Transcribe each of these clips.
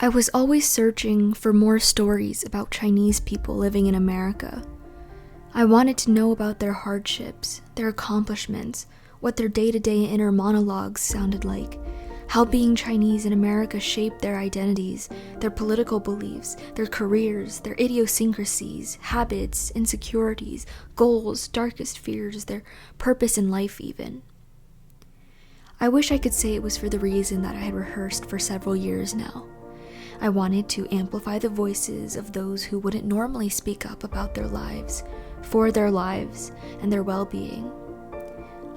I was always searching for more stories about Chinese people living in America. I wanted to know about their hardships, their accomplishments, what their day-to-day inner monologues sounded like, how being Chinese in America shaped their identities, their political beliefs, their careers, their idiosyncrasies, habits, insecurities, goals, darkest fears, their purpose in life even. I wish I could say it was for the reason that I had rehearsed for several years now. I wanted to amplify the voices of those who wouldn't normally speak up about their lives, for their lives, and their well-being.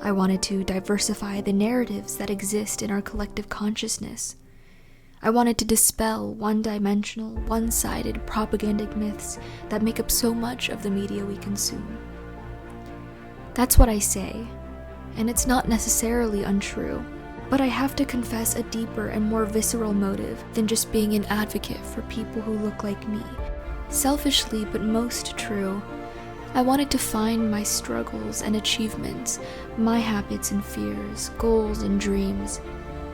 I wanted to diversify the narratives that exist in our collective consciousness. I wanted to dispel one-dimensional, one-sided propagandic myths that make up so much of the media we consume. That's what I say, and it's not necessarily untrue. But I have to confess a deeper and more visceral motive than just being an advocate for people who look like me. Selfishly, but most true, I wanted to find my struggles and achievements, my habits and fears, goals and dreams,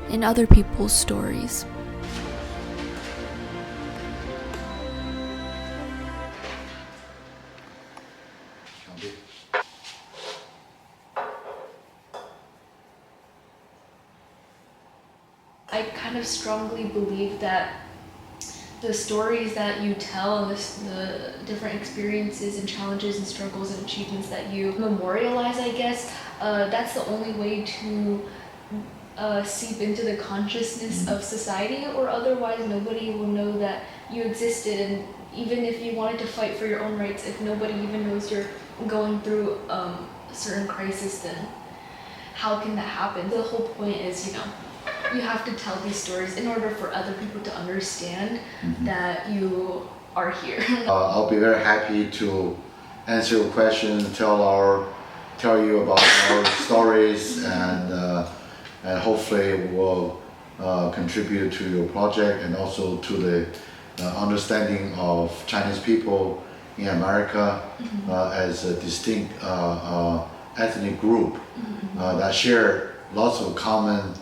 in other people's stories. I kind of strongly believe that the stories that you tell and the different experiences and challenges and struggles and achievements that you memorialize, I guess, that's the only way to seep into the consciousness of society, or otherwise nobody will know that you existed. And even if you wanted to fight for your own rights, if nobody even knows you're going through a certain crisis, then how can that happen? The whole point is, you have to tell these stories in order for other people to understand that you are here. I'll be very happy to answer your questions, tell you about our stories, and hopefully will contribute to your project and also to the understanding of Chinese people in America as a distinct ethnic group that share lots of common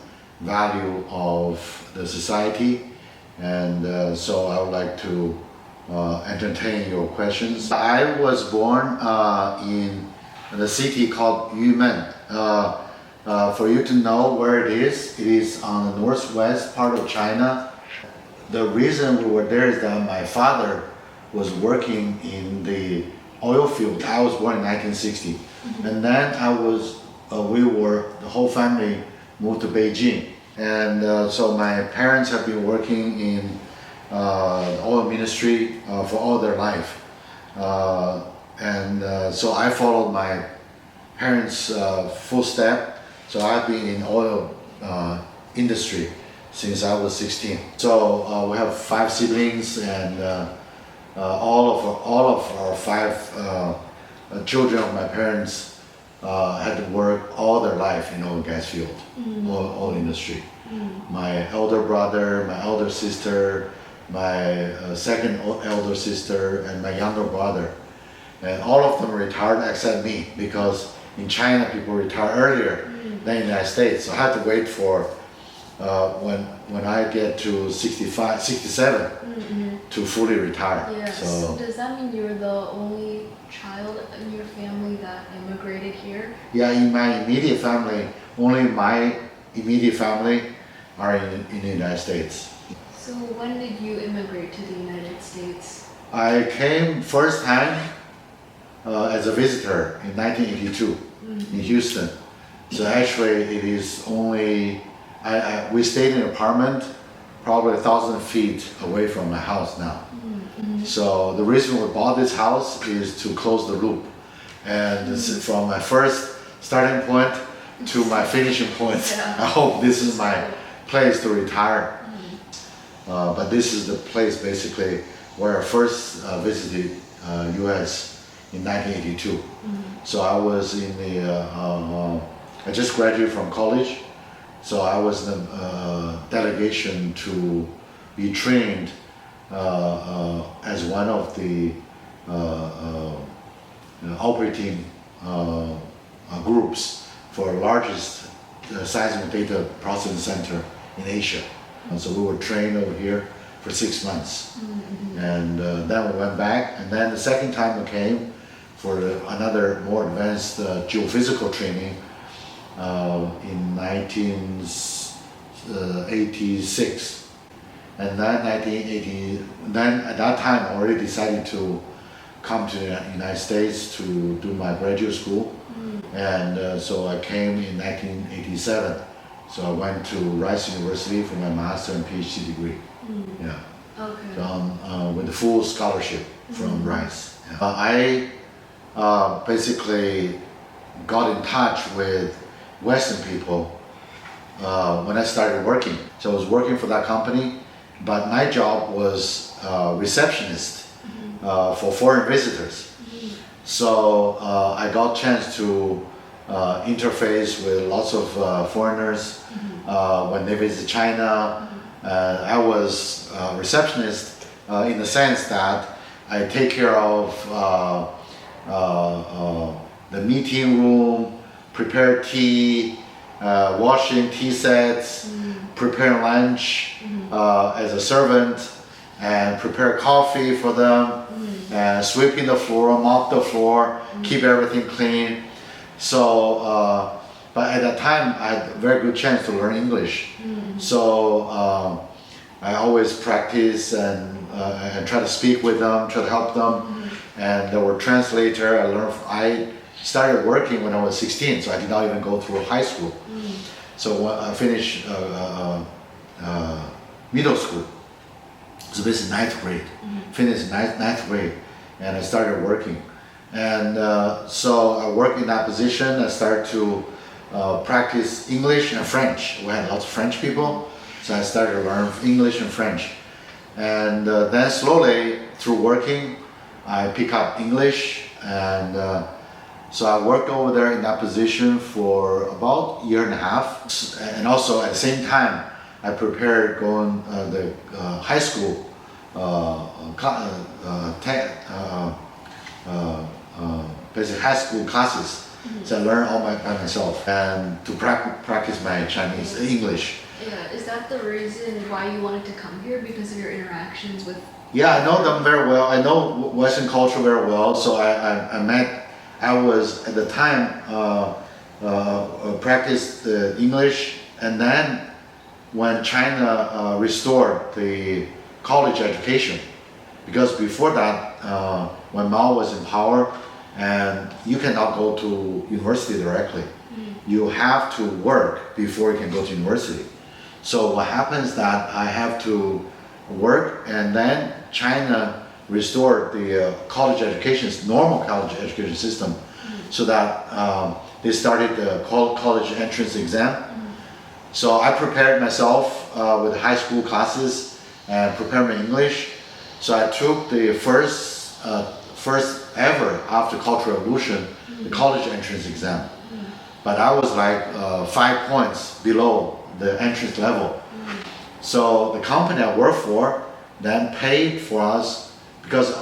value of the society, and so I would like to entertain your questions. I was born in the city called Yumen. For you to know where it is on the northwest part of China. The reason we were there is that my father was working in the oil field. I was born in 1960, and then the whole family moved to Beijing, and so my parents have been working in the oil ministry for all their life, so I followed my parents' footstep. So I've been in oil industry since I was 16. So we have 5 siblings, and all of our 5 children of my parents had to work all their life in oil and gas field, oil industry. My elder brother, my elder sister, my second elder sister, and my younger brother. And all of them retired except me, because in China people retire earlier than in the United States. So I had to wait for when I get to 65, 67 to fully retire. Yes. So does that mean you're the only child in your family that immigrated here? Yeah, in my immediate family, only my immediate family are in the United States. So when did you immigrate to the United States? I came first time as a visitor in 1982 in Houston. So actually it is only, we stayed in an apartment probably 1,000 feet away from my house now. So the reason we bought this house is to close the loop. And this is from my first starting point to my finishing point. I hope this is my place to retire. But this is the place basically where I first visited US in 1982. So I was in I just graduated from college. So I was in a delegation to be trained as one of the operating groups for the largest seismic data processing center in Asia. And so we were trained over here for 6 months. And then we went back, and then the second time we came for another more advanced geophysical training in 1986. And then then at that time I already decided to come to the United States to do my graduate school. And so I came in 1987. So I went to Rice University for my master and PhD degree. Yeah. Okay. So, with a full scholarship from Rice. I basically got in touch with Western people when I started working. So I was working for that company, but my job was receptionist for foreign visitors. So I got a chance to interface with lots of foreigners when they visit China. I was a receptionist in the sense that I take care of the meeting room, prepare tea, washing tea sets, prepare lunch as a servant, and prepare coffee for them, and sweeping the floor, mop the floor, keep everything clean. So, but at that time, I had a very good chance to learn English. So I always practice and try to speak with them, try to help them. And there were translator. I started working when I was 16, so I did not even go through high school. So when I finished middle school. So this is ninth grade. Finished ninth grade, and I started working. And so I worked in that position. I started to practice English and French. We had lots of French people, so I started to learn English and French. And then slowly, through working, I pick up English. And so I worked over there in that position for about a year and a half. And also at the same time, I prepared going the high school basic high school classes. So I learned all by myself, and to practice my Chinese English. Yeah, is that the reason why you wanted to come here, because of your interactions with? Yeah, I know them very well. I know Western culture very well. So I was at the time practiced English, and then when China restored the college education, because before that, when Mao was in power, and you cannot go to university directly. You have to work before you can go to university. So what happens that I have to work, and then China restored the college education, normal college education system, so that they started the college entrance exam. So I prepared myself with high school classes and prepared my English. So I took the first ever after Cultural Revolution, the college entrance exam. But I was like 5 points below the entrance level. So the company I worked for then paid for us, because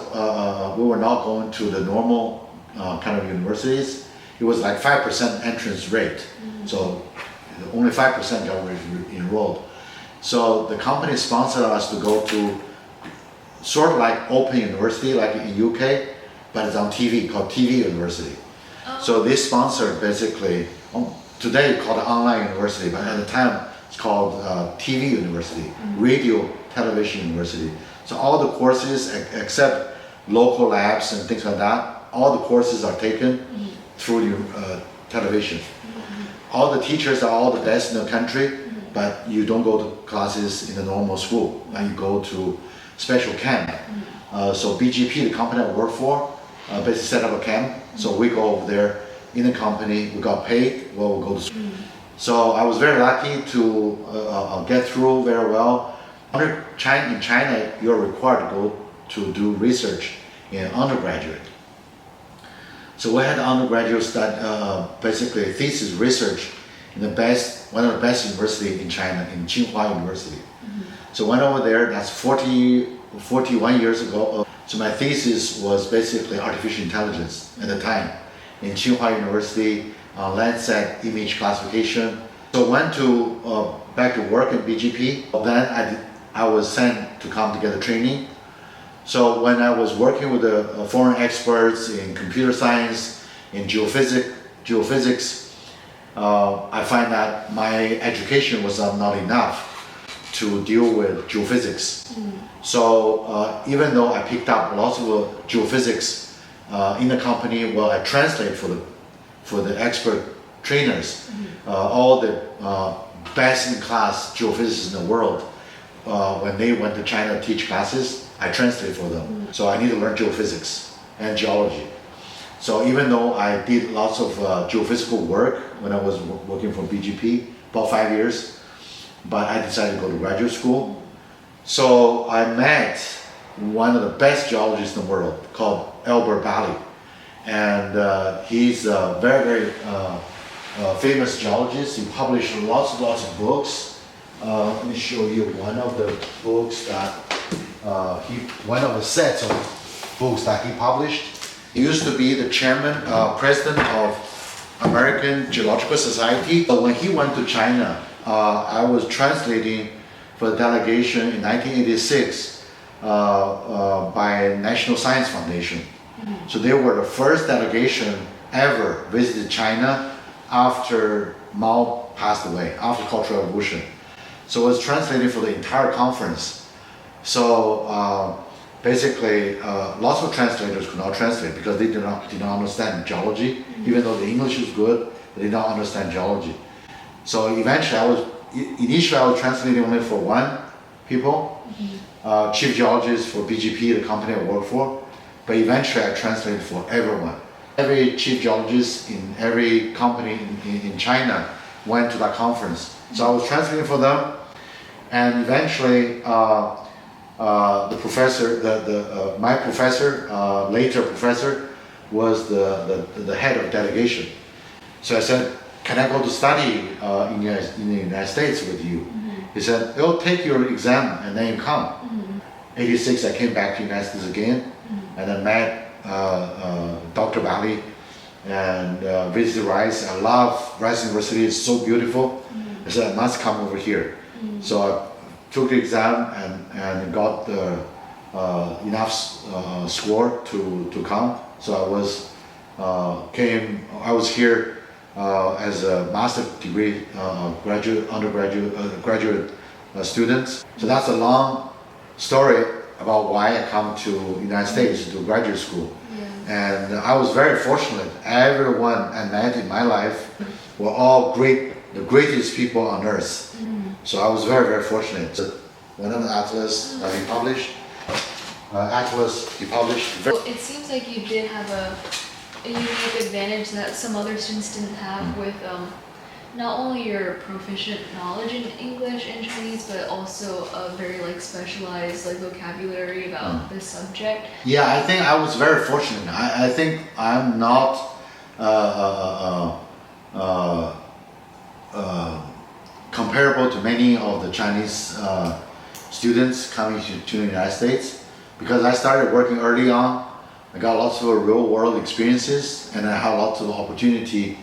we were not going to the normal kind of universities. It was like 5% entrance rate. So only 5% got enrolled. So the company sponsored us to go to sort of like open university, like in UK, but it's on TV, called TV University. So they sponsored basically, today called online university, but at the time it's called TV University, Radio Television University. So all the courses, except local labs and things like that, all the courses are taken through television. All the teachers are all the best in the country, but you don't go to classes in the normal school. You go to special camp. So BGP, the company I work for, basically set up a camp. So we go over there in the company, we got paid, well, we go to school. So I was very lucky to get through very well. In China, you're required to go to do research in undergraduate. So we had undergraduate study, basically thesis research in one of the best university in China, in Tsinghua University. So went over there, that's 41 years ago. So my thesis was basically artificial intelligence at the time in Tsinghua University, Landsat image classification. So went to back to work at BGP. Then I was sent to come to get the training. So when I was working with the foreign experts in computer science, in geophysics, I find that my education was not enough to deal with geophysics. So even though I picked up lots of geophysics in the company, well, I translate for the expert trainers, all the best in class geophysicists in the world. When they went to China to teach classes, I translate for them. So I need to learn geophysics and geology. So even though I did lots of geophysical work when I was working for BGP, about 5 years, but I decided to go to graduate school. So I met one of the best geologists in the world called Albert Bally. And he's a very famous geologist. He published lots of books. Let me show you one of the books that one of the sets of books that he published. He used to be the president of American Geological Society. So when he went to China, I was translating for the delegation in 1986 by National Science Foundation. So they were the first delegation ever visited China after Mao passed away, after the Cultural Revolution. So I was translating for the entire conference. So basically, lots of translators could not translate because they did not understand geology. Even though the English was good, they did not understand geology. So eventually, initially I was translating only for one people, chief geologist for BGP, the company I work for. But eventually I translated for everyone. Every chief geologist in every company in China went to that conference. So I was translating for them, and eventually the professor, my professor, later professor, was the head of delegation. So I said, can I go to study in the United States with you? He said, oh, take your exam and then you come. 86, I came back to the United States again, and I met Dr. Bally and visited Rice. I love Rice University, it's so beautiful. I said, I must come over here. So I took the exam and got enough score to come. So I was here as a master's degree graduate student. So that's a long story about why I come to the United States to do graduate school. And I was very fortunate. Everyone I met in my life were all great, the greatest people on earth. So I was very fortunate. So one of the atlas that he published, Well, it seems like you did have a unique advantage that some other students didn't have with not only your proficient knowledge in English and Chinese, but also a very specialized vocabulary about this subject. Yeah, I think I was very fortunate. I think I'm not comparable to many of the Chinese students coming to the United States, because I started working early on. I got lots of real world experiences, and I had lots of opportunity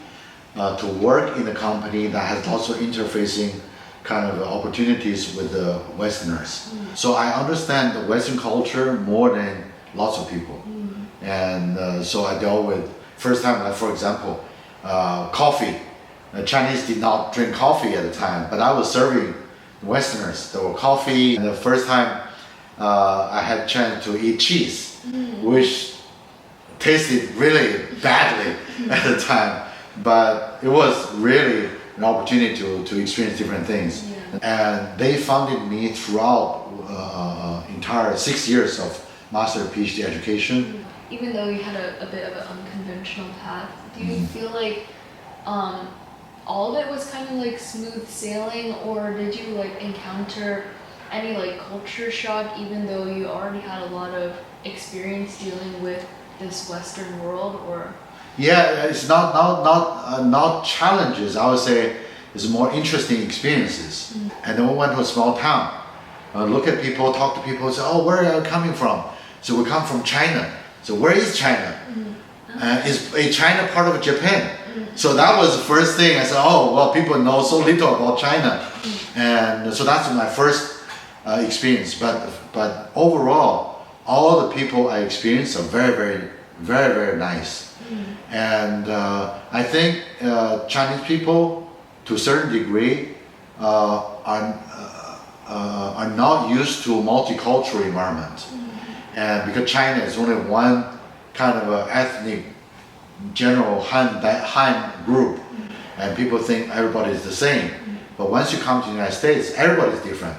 to work in a company that has lots of interfacing kind of opportunities with the Westerners. So I understand the Western culture more than lots of people. And so I dealt with, first time, like for example, coffee. The Chinese did not drink coffee at the time, but I was serving Westerners. There were coffee, and the first time I had a chance to eat cheese, which tasted really badly at the time. But it was really an opportunity to experience different things. And they funded me throughout entire 6 years of master PhD education. Even though you had a bit of an unconventional path, do you feel like all of it was kind of smooth sailing, or did you encounter any culture shock, even though you already had a lot of experience dealing with this Western world? Or yeah, it's not challenges. I would say it's more interesting experiences. And then we went to a small town. Look at people, talk to people, say, oh, where are you coming from? So we come from China. So where is China? Is China part of Japan? So that was the first thing. I said, oh, well, people know so little about China. And so that's my first experience. But overall, all the people I experienced are very nice. And I think Chinese people, to a certain degree, are not used to a multicultural environment. And because China is only one kind of a ethnic, general Han group, and people think everybody is the same. But once you come to the United States, everybody is different.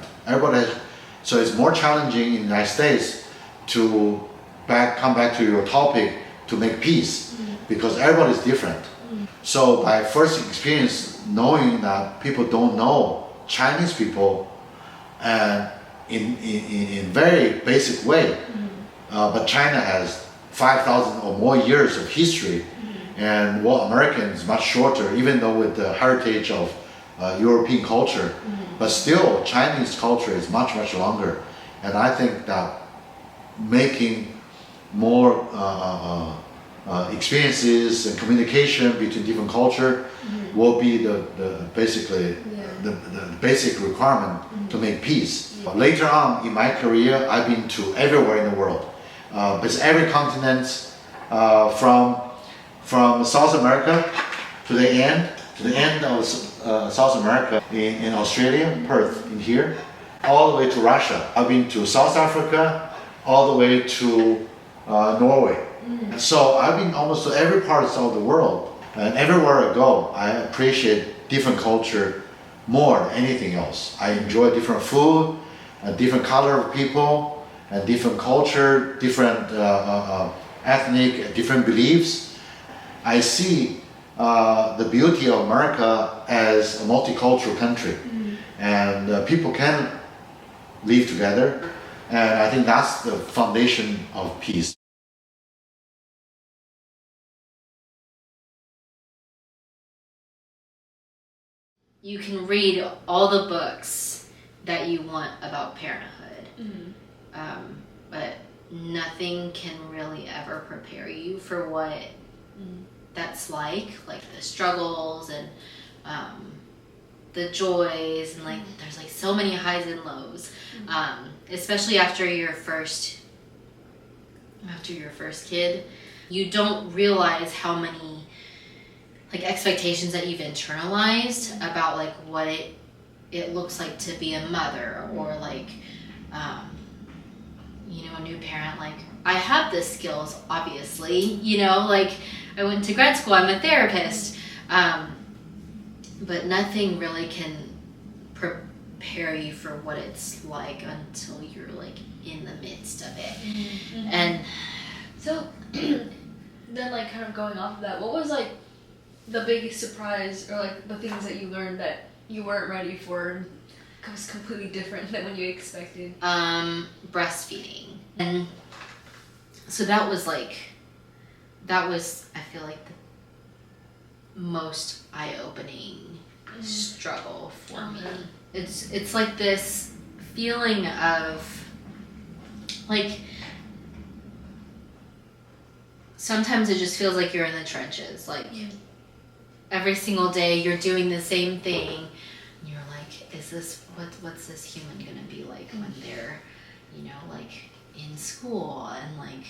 So it's more challenging in the United States to come back to your topic, to make peace, because everybody is different. So by first experience, knowing that people don't know Chinese people, and in very basic way, but China has 5,000 or more years of history, and what Americans much shorter, even though with the heritage of European culture, but still Chinese culture is much longer. And I think that making more experiences and communication between different culture will be the basic requirement to make peace. But later on in my career, I've been to everywhere in the world. It's every continent, from South America to the end of South America in Australia, Perth in here, all the way to Russia. I've been to South Africa, all the way to Norway. So I've been almost to every part of the world, and everywhere I go, I appreciate different culture more than anything else. I enjoy different food, a different color of people, and different culture, different ethnic, different beliefs. I see the beauty of America as a multicultural country, and people can live together, and I think that's the foundation of peace. You can read all the books that you want about parenthood, but nothing can really ever prepare you for what that's like the struggles and the joys, and there's so many highs and lows, especially after your first kid. You don't realize how many expectations that you've internalized about what it looks like to be a mother, or a new parent. I have the skills, obviously, I went to grad school, I'm a therapist, but nothing really can prepare you for what it's like until you're in the midst of it. And so then kind of going off of that, what was the biggest surprise, or the things that you learned that you weren't ready for and was completely different than when you expected? Breastfeeding. And so that was I feel the most eye-opening struggle for me. It's this feeling of sometimes it just feels like you're in the trenches, every single day you're doing the same thing, and you're is this what's this human gonna be when they're in school, and when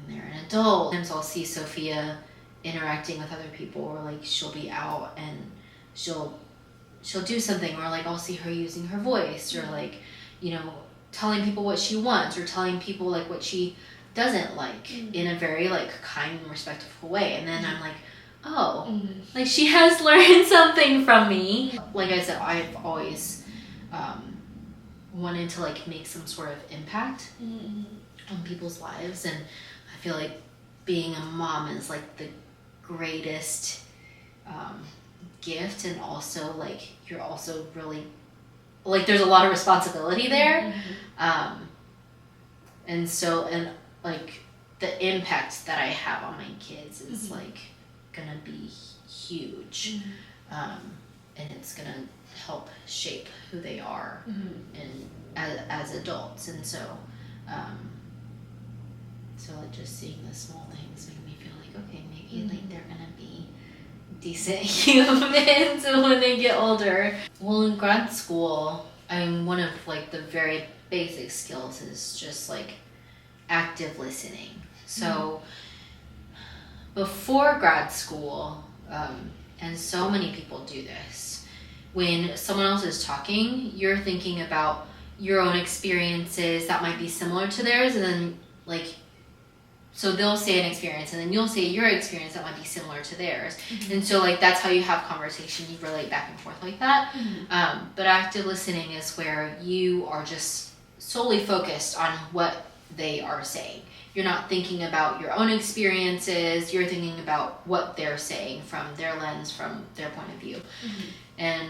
they're an adult. Sometimes I'll see Sophia interacting with other people, or she'll be out and she'll do something, or I'll see her using her voice, or telling people what she wants, or telling people what she doesn't in a very kind and respectful way, and then I'm oh, she has learned something from me. Like I said, I've always wanted to make some sort of impact on people's lives, and I feel being a mom is the greatest gift, and also you're also really there's a lot of responsibility there, and so the impact that I have on my kids is gonna be huge, and it's gonna help shape who they are and as adults, and so just seeing the small things make me feel okay, maybe they're gonna be decent humans when they get older. Well, in grad school, I I mean, one of like the very basic skills is just like active listening. So before grad school, and so many people do this, when someone else is talking, you're thinking about your own experiences that might be similar to theirs, and then like, so they'll say an experience and then you'll say your experience that might be similar to theirs. And so like that's how you have conversation, you relate back and forth like that. But active listening is where you are just solely focused on what they are saying. You're not thinking about your own experiences, you're thinking about what they're saying from their lens, from their point of view. And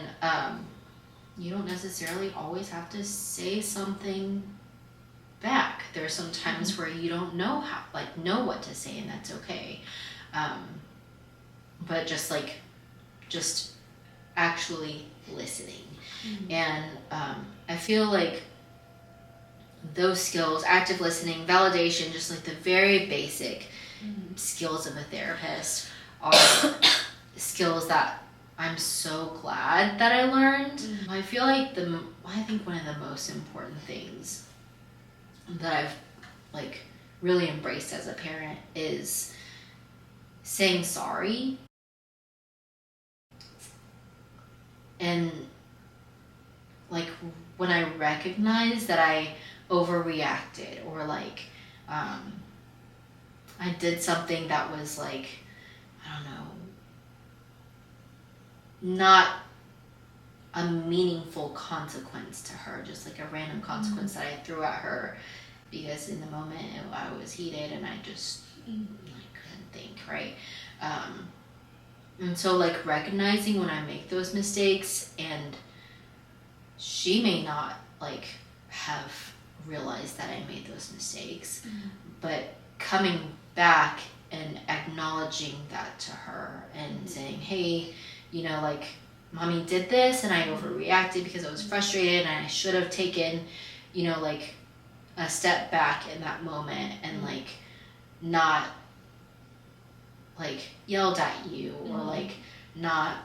you don't necessarily always have to say something back. There are some times where you don't know know what to say, and that's okay. But just actually listening. And I feel like those skills, active listening, validation, just like the very basic skills of a therapist, are skills that I'm so glad that I learned. I feel like I think one of the most important things that I've like really embraced as a parent is saying sorry. And like when I recognize that I overreacted, or like I did something that was like, I don't know, not a meaningful consequence to her, just like a random consequence that I threw at her because in the moment I was heated and I just couldn't think, right? And so like recognizing when I make those mistakes, and she may not like have realized that I made those mistakes, but coming back and acknowledging that to her and saying, hey, you know, like mommy did this and I overreacted because I was frustrated and I should have taken, you know, like a step back in that moment and like not like yelled at you or like not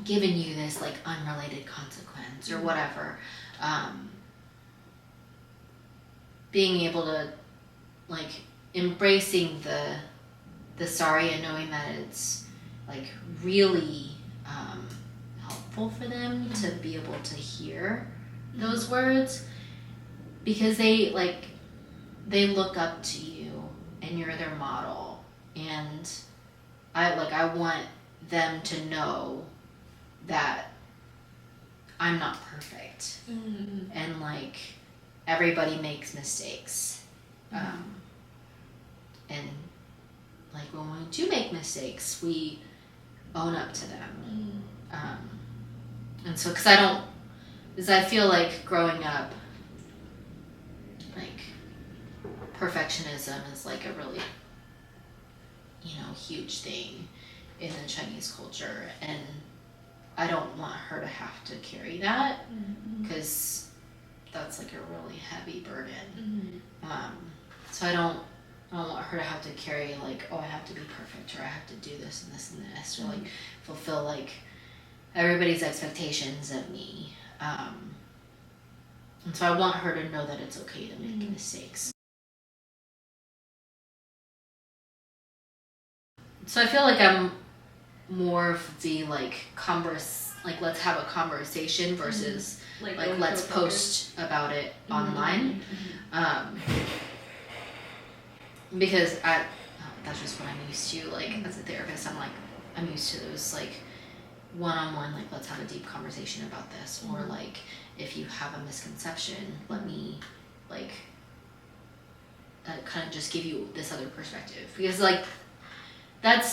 given you this like unrelated consequence or whatever. Being able to like embracing the sorry and knowing that it's like really helpful for them to be able to hear those words, because they look up to you and you're their model, and I want them to know that I'm not perfect, and like everybody makes mistakes, and like when we do make mistakes, we own up to them. And so, because I feel like growing up, like perfectionism is like a really, you know, huge thing in the Chinese culture, and I don't want her to have to carry that, because that's like a really heavy burden. So I don't want her to have to carry like, oh, I have to be perfect, or I have to do this and this and this, or like fulfill like everybody's expectations of me. And so I want her to know that it's okay to make mistakes. So I feel like I'm more of the like let's have a conversation versus like let's post about it online. Because that's just what I'm used to. Like as a therapist, I'm used to those like one-on-one, like let's have a deep conversation about this, or like if you have a misconception, let me like kind of just give you this other perspective, because like that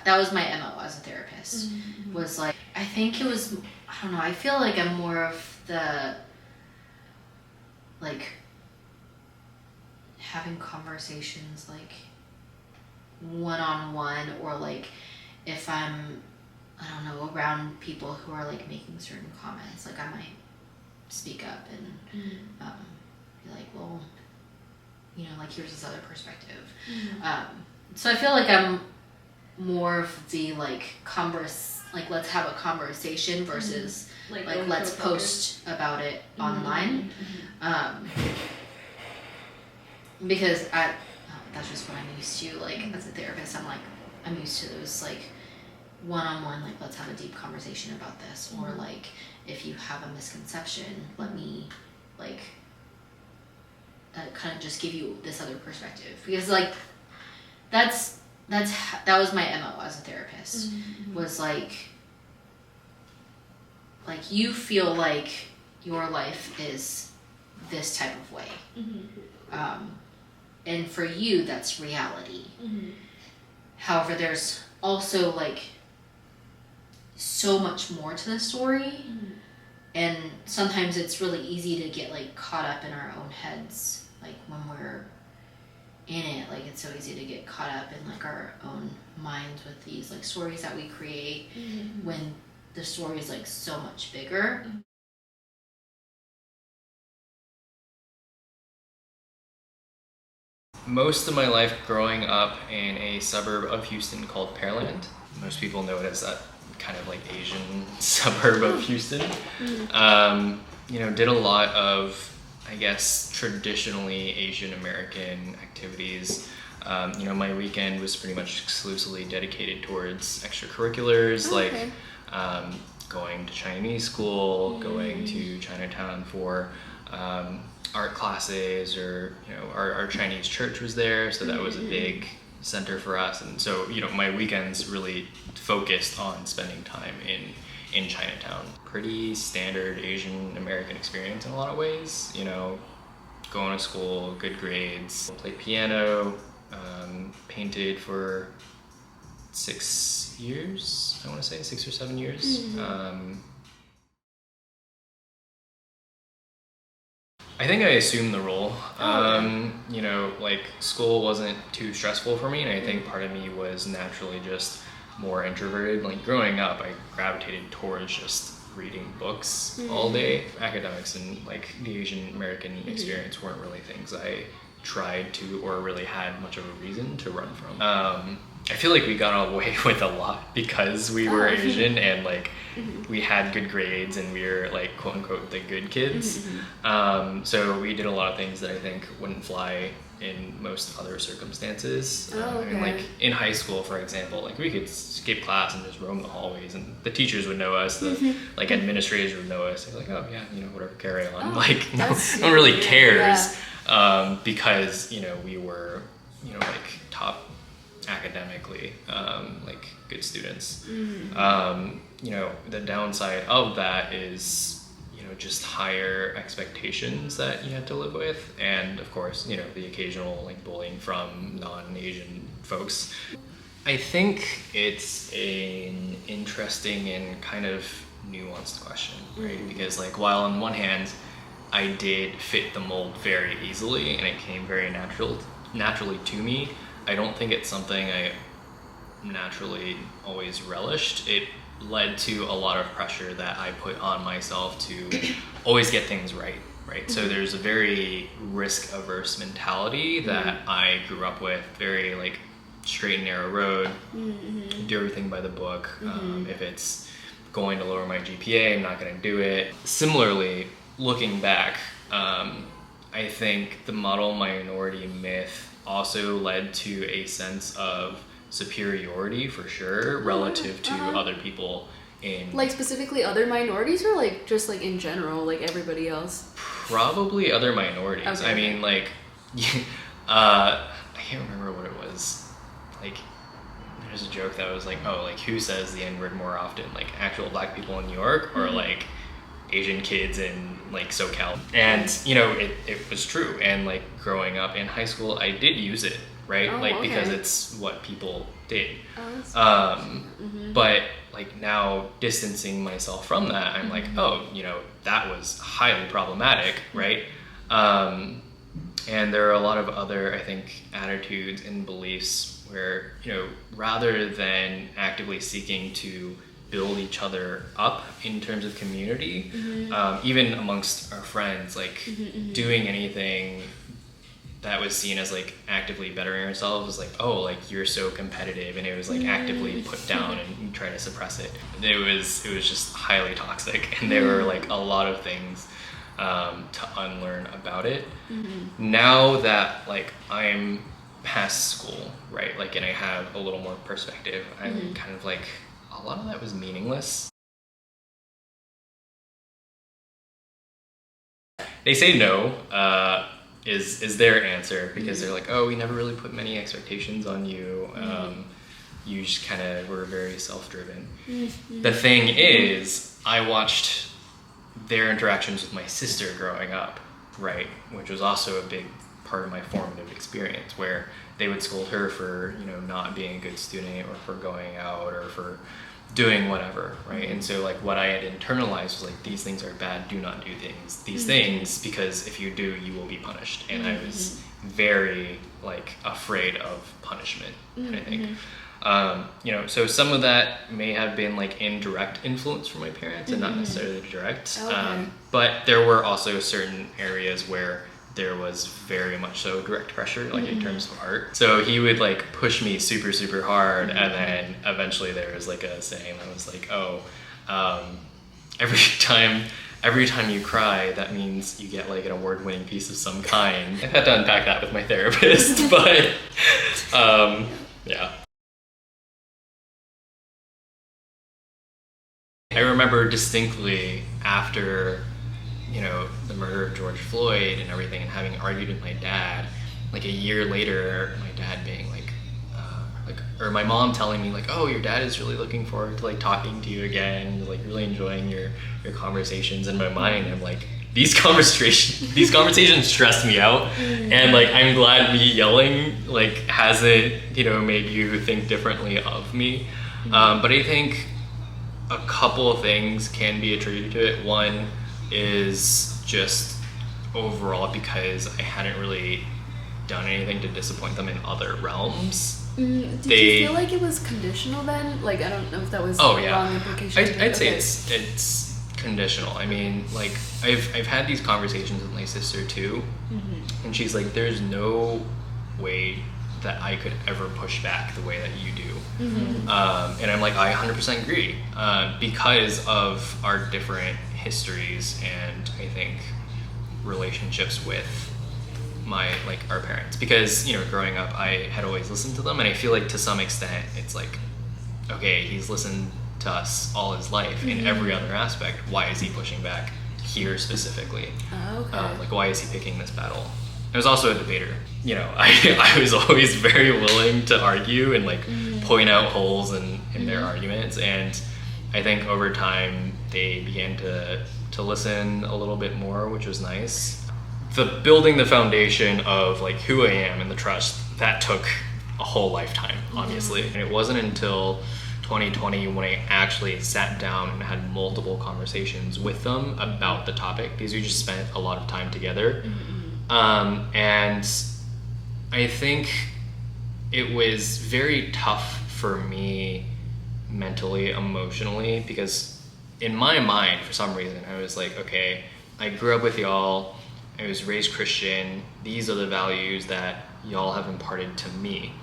was my MO as a therapist. Was like, I think it was, I don't know, I feel like I'm more of the like having conversations like one-on-one, or like if I'm, I don't know, around people who are like making certain comments, like I might speak up and be like, well, you know, like here's this other perspective. So I feel like I'm more of the like like let's have a conversation versus like going let's to a post about it online. Because that's just what I'm used to, like as a therapist. I'm used to those like one-on-one, like let's have a deep conversation about this, or like if you have a misconception, let me like kind of just give you this other perspective, because like that was my MO as a therapist. Was like you feel like your life is this type of way, and for you that's reality. However, there's also like so much more to the story, and sometimes it's really easy to get like caught up in our own heads, like when we're in it. Like it's so easy to get caught up in like our own minds with these like stories that we create, when the story is like so much bigger. Most of my life growing up in a suburb of Houston called Pearland. Most people know it as that kind of like Asian suburb of Houston. Did a lot of, I guess, traditionally Asian American activities. My weekend was pretty much exclusively dedicated towards extracurriculars, like going to Chinese school, going to Chinatown for art classes, or our Chinese church was there, so that was a big center for us. And so my weekends really focused on spending time in Chinatown. Pretty standard Asian American experience in a lot of ways. Going to school, good grades, played piano, painted for 6 years, I want to say 6 or 7 years. I think I assumed the role. Like school wasn't too stressful for me, and I think part of me was naturally just more introverted. Like growing up, I gravitated towards just reading books all day. Academics and like the Asian American experience weren't really things I tried to or really had much of a reason to run from. I feel like we got away with a lot because we were Asian, and like we had good grades, and we were like quote unquote the good kids. So we did a lot of things that I think wouldn't fly in most other circumstances. I mean, like in high school, for example, like we could skip class and just roam the hallways, and the teachers would know us, the like administrators would know us. They're like, oh yeah, whatever, carry on. Like no one really cares, because we were like top academically, like good students. The downside of that is just higher expectations that you had to live with, and of course the occasional like bullying from non-Asian folks. I think it's an interesting and kind of nuanced question, right? Because like while on one hand I did fit the mold very easily and it came very naturally to me, I don't think it's something I naturally always relished. It led to a lot of pressure that I put on myself to always get things right? So there's a very risk-averse mentality that I grew up with, very like straight and narrow road, do everything by the book. If it's going to lower my GPA, I'm not going to do it. Similarly, looking back, I think the model minority myth also led to a sense of superiority for sure relative to other people in like specifically other minorities, or like just like in general, like everybody else? Probably other minorities. I mean, like I can't remember what it was. Like there's a joke that was like, oh, like who says the N-word more often, like actual black people in New York or like Asian kids in like SoCal? And it was true. And like growing up in high school, I did use it, right? Because it's what people did. But like now distancing myself from that, I'm like, oh, that was highly problematic, right? And there are a lot of other, I think, attitudes and beliefs where, rather than actively seeking to build each other up in terms of community, even amongst our friends, like doing anything that was seen as like actively bettering ourselves was like, oh, like you're so competitive, and it was like actively put down and you try to suppress it. It was just highly toxic, and there were like a lot of things to unlearn about it. Now that like I'm past school, right, like, and I have a little more perspective, I'm kind of like, a lot of that was meaningless. They say no is their answer, because they're like, oh, we never really put many expectations on you. You just kind of were very self-driven. The thing is, I watched their interactions with my sister growing up, right, which was also a big part of my formative experience, where they would scold her for, you know, not being a good student, or for going out, or for doing whatever, right? And so like what I had internalized was like, these things are bad, do not do these things, because if you do, you will be punished. And I was very like afraid of punishment, I think. You know, so some of that may have been like indirect influence from my parents and not necessarily direct. But there were also certain areas where there was very much so direct pressure, like in terms of art. So he would like push me super, super hard, and then eventually there was like a saying that was like, oh, every time you cry, that means you get like an award-winning piece of some kind. I've had to unpack that with my therapist, but yeah. I remember distinctly after, you know, the murder of George Floyd and everything, and having argued with my dad, like a year later, my dad being like, or my mom telling me like, oh, your dad is really looking forward to like talking to you again, like really enjoying your conversations. In my mind, I'm like, these conversations stress me out, and like I'm glad me yelling like hasn't, you know, made you think differently of me. But I think a couple of things can be attributed to it. One is just overall because I hadn't really done anything to disappoint them in other realms. Did you feel like it was conditional then? Like, I don't know if that was wrong implication. I'd say it's conditional. I mean, like I've had these conversations with my sister too, and she's like, there's no way that I could ever push back the way that you do. And I'm like, I 100% agree, because of our different histories and I think relationships with our parents. Because, you know, growing up, I had always listened to them, and I feel like to some extent it's like, okay, he's listened to us all his life in every other aspect. Why is he pushing back here specifically? Like, why is he picking this battle? I was also a debater. You know, I was always very willing to argue and like point out holes in their arguments, and I think over time they began to listen a little bit more, which was nice. Building the foundation of like who I am and the trust, that took a whole lifetime, obviously. And it wasn't until 2020 when I actually sat down and had multiple conversations with them about the topic, because we just spent a lot of time together. And I think it was very tough for me mentally, emotionally, because in my mind, for some reason, I was like, okay, I grew up with y'all, I was raised Christian, these are the values that y'all have imparted to me.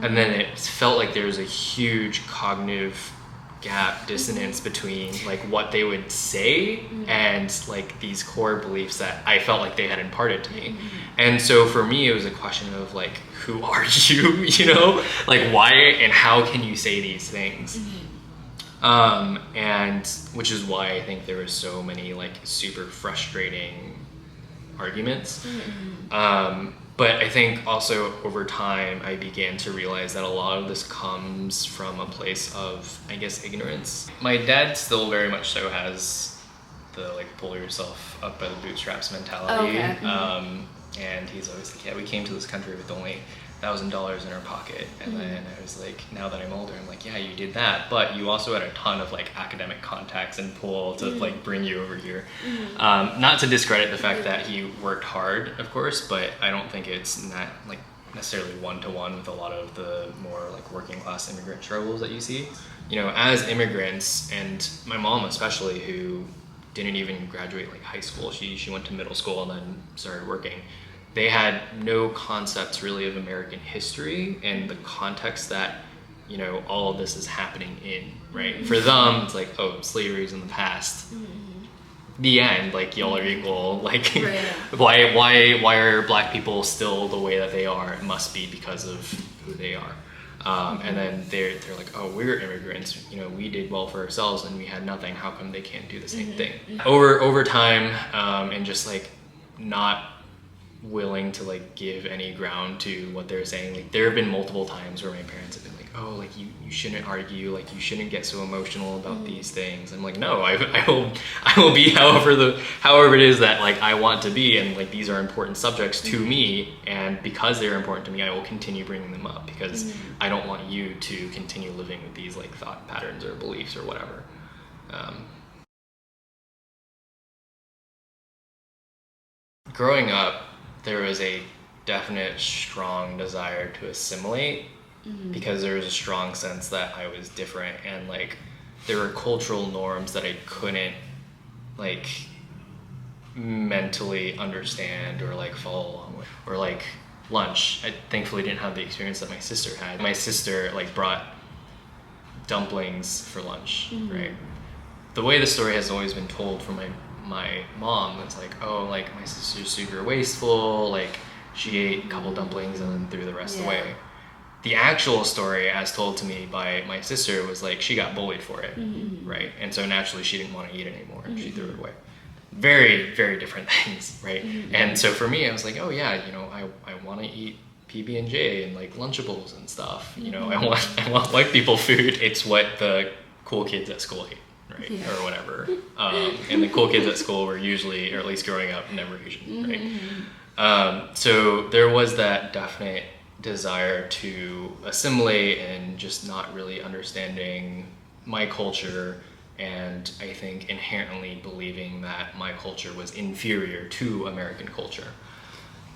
And then it felt like there was a huge cognitive gap, dissonance between like what they would say and like these core beliefs that I felt like they had imparted to me. And so for me, it was a question of like, who are you, you know, like why and how can you say these things? And which is why I think there was so many like super frustrating arguments. But I think also over time, I began to realize that a lot of this comes from a place of, I guess, ignorance. My dad still very much so has the like pull yourself up by the bootstraps mentality. And he's always like, yeah, we came to this country with only $1,000 in our pocket. And then I was like, now that I'm older, I'm like, yeah, you did that, but you also had a ton of like academic contacts and pull to like bring you over here. Not to discredit the fact that he worked hard, of course, but I don't think it's not like necessarily one-to-one with a lot of the more like working class immigrant struggles that you see. You know, as immigrants, and my mom especially, who didn't even graduate like high school, she went to middle school and then started working. they had no concepts really of American history and the context that, you know, all of this is happening in, right? For them, it's like, oh, slavery is in the past. The end, like, y'all are equal. Like, why are black people still the way that they are? It must be because of who they are. And then they're like, oh, we're immigrants. You know, we did well for ourselves and we had nothing. How come they can't do the same thing? Over time, and just like not willing to like give any ground to what they're saying. Like, there have been multiple times where my parents have been like, oh, like you shouldn't argue, like you shouldn't get so emotional about these things. I'm like, no, I will be however it is that like I want to be, and like these are important subjects to me, and because they're important to me, I will continue bringing them up because I don't want you to continue living with these like thought patterns or beliefs or whatever. Growing up, there was a definite strong desire to assimilate because there was a strong sense that I was different, and like there were cultural norms that I couldn't like mentally understand or like follow along with. Or like lunch, I thankfully didn't have the experience that my sister had. My sister like brought dumplings for lunch, right? The way the story has always been told from my mom, it's like, oh, like my sister's super wasteful, like she ate a couple dumplings and then threw the rest away. The actual story as told to me by my sister was like she got bullied for it, right? And so naturally she didn't want to eat it anymore and she threw it away. Very, very different things, right? And so for me, I was like, oh yeah, you know, I want to eat PB&J and like Lunchables and stuff. You know, I want white people food. It's what the cool kids at school ate, right? Or whatever. And the cool kids at school were usually, or at least growing up, never Asian, right? So there was that definite desire to assimilate and just not really understanding my culture, and I think inherently believing that my culture was inferior to American culture.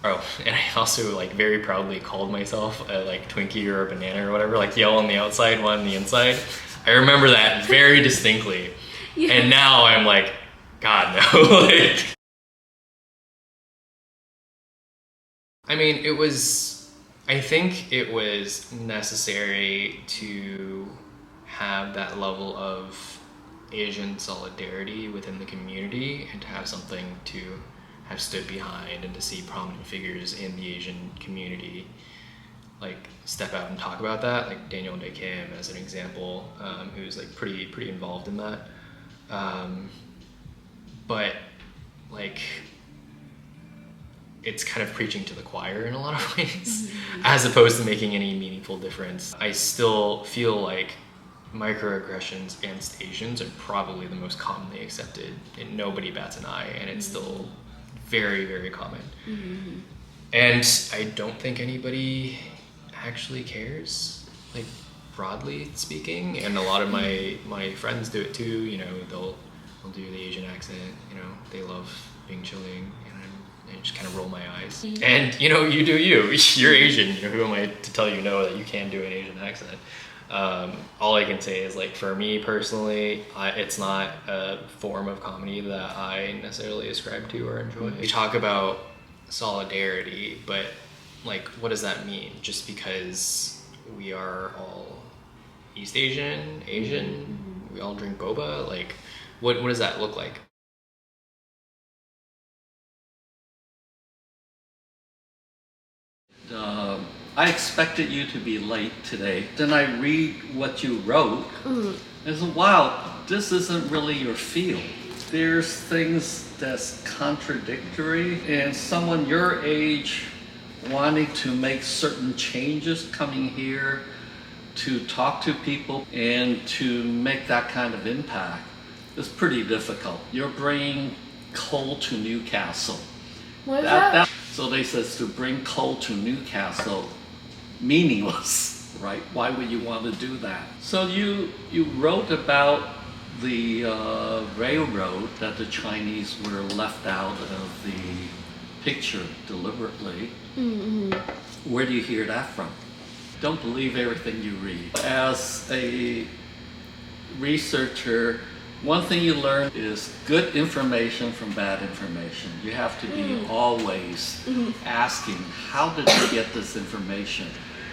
Oh, and I also like very proudly called myself a like Twinkie or a banana or whatever, like yellow on the outside, one on the inside. I remember that very distinctly. And now I'm like, God, no. Like, I mean, I think it was necessary to have that level of Asian solidarity within the community and to have something to have stood behind and to see prominent figures in the Asian community like step out and talk about that, like Daniel Day Kim as an example, who's like pretty involved in that. But like it's kind of preaching to the choir in a lot of ways, as opposed to making any meaningful difference. I still feel like microaggressions against Asians are probably the most commonly accepted, and nobody bats an eye, and it's still very, very common. And I don't think anybody actually cares, like broadly speaking, and a lot of my friends do it too. You know, they'll do the Asian accent, you know, they love being chilling, and I just kind of roll my eyes. And you know, you do you're Asian, you know, who am I to tell you no that you can do an Asian accent? All I can say is, like, for me personally, it's not a form of comedy that I necessarily ascribe to or enjoy. We talk about solidarity, but like, what does that mean? Just because we are all East Asian, we all drink boba, like, what does that look like? I expected you to be late today. Then I read what you wrote. I said, wow, this isn't really your field. There's things that's contradictory, and someone your age wanting to make certain changes, coming here to talk to people and to make that kind of impact is pretty difficult. You're bringing coal to Newcastle. What is that? So they says to bring coal to Newcastle, meaningless, right? Why would you want to do that? So you wrote about the railroad, that the Chinese were left out of the picture deliberately. Where do you hear that from? Don't believe everything you read. As a researcher, One thing you learn is good information from bad information. You have to be always asking, how did you get this information?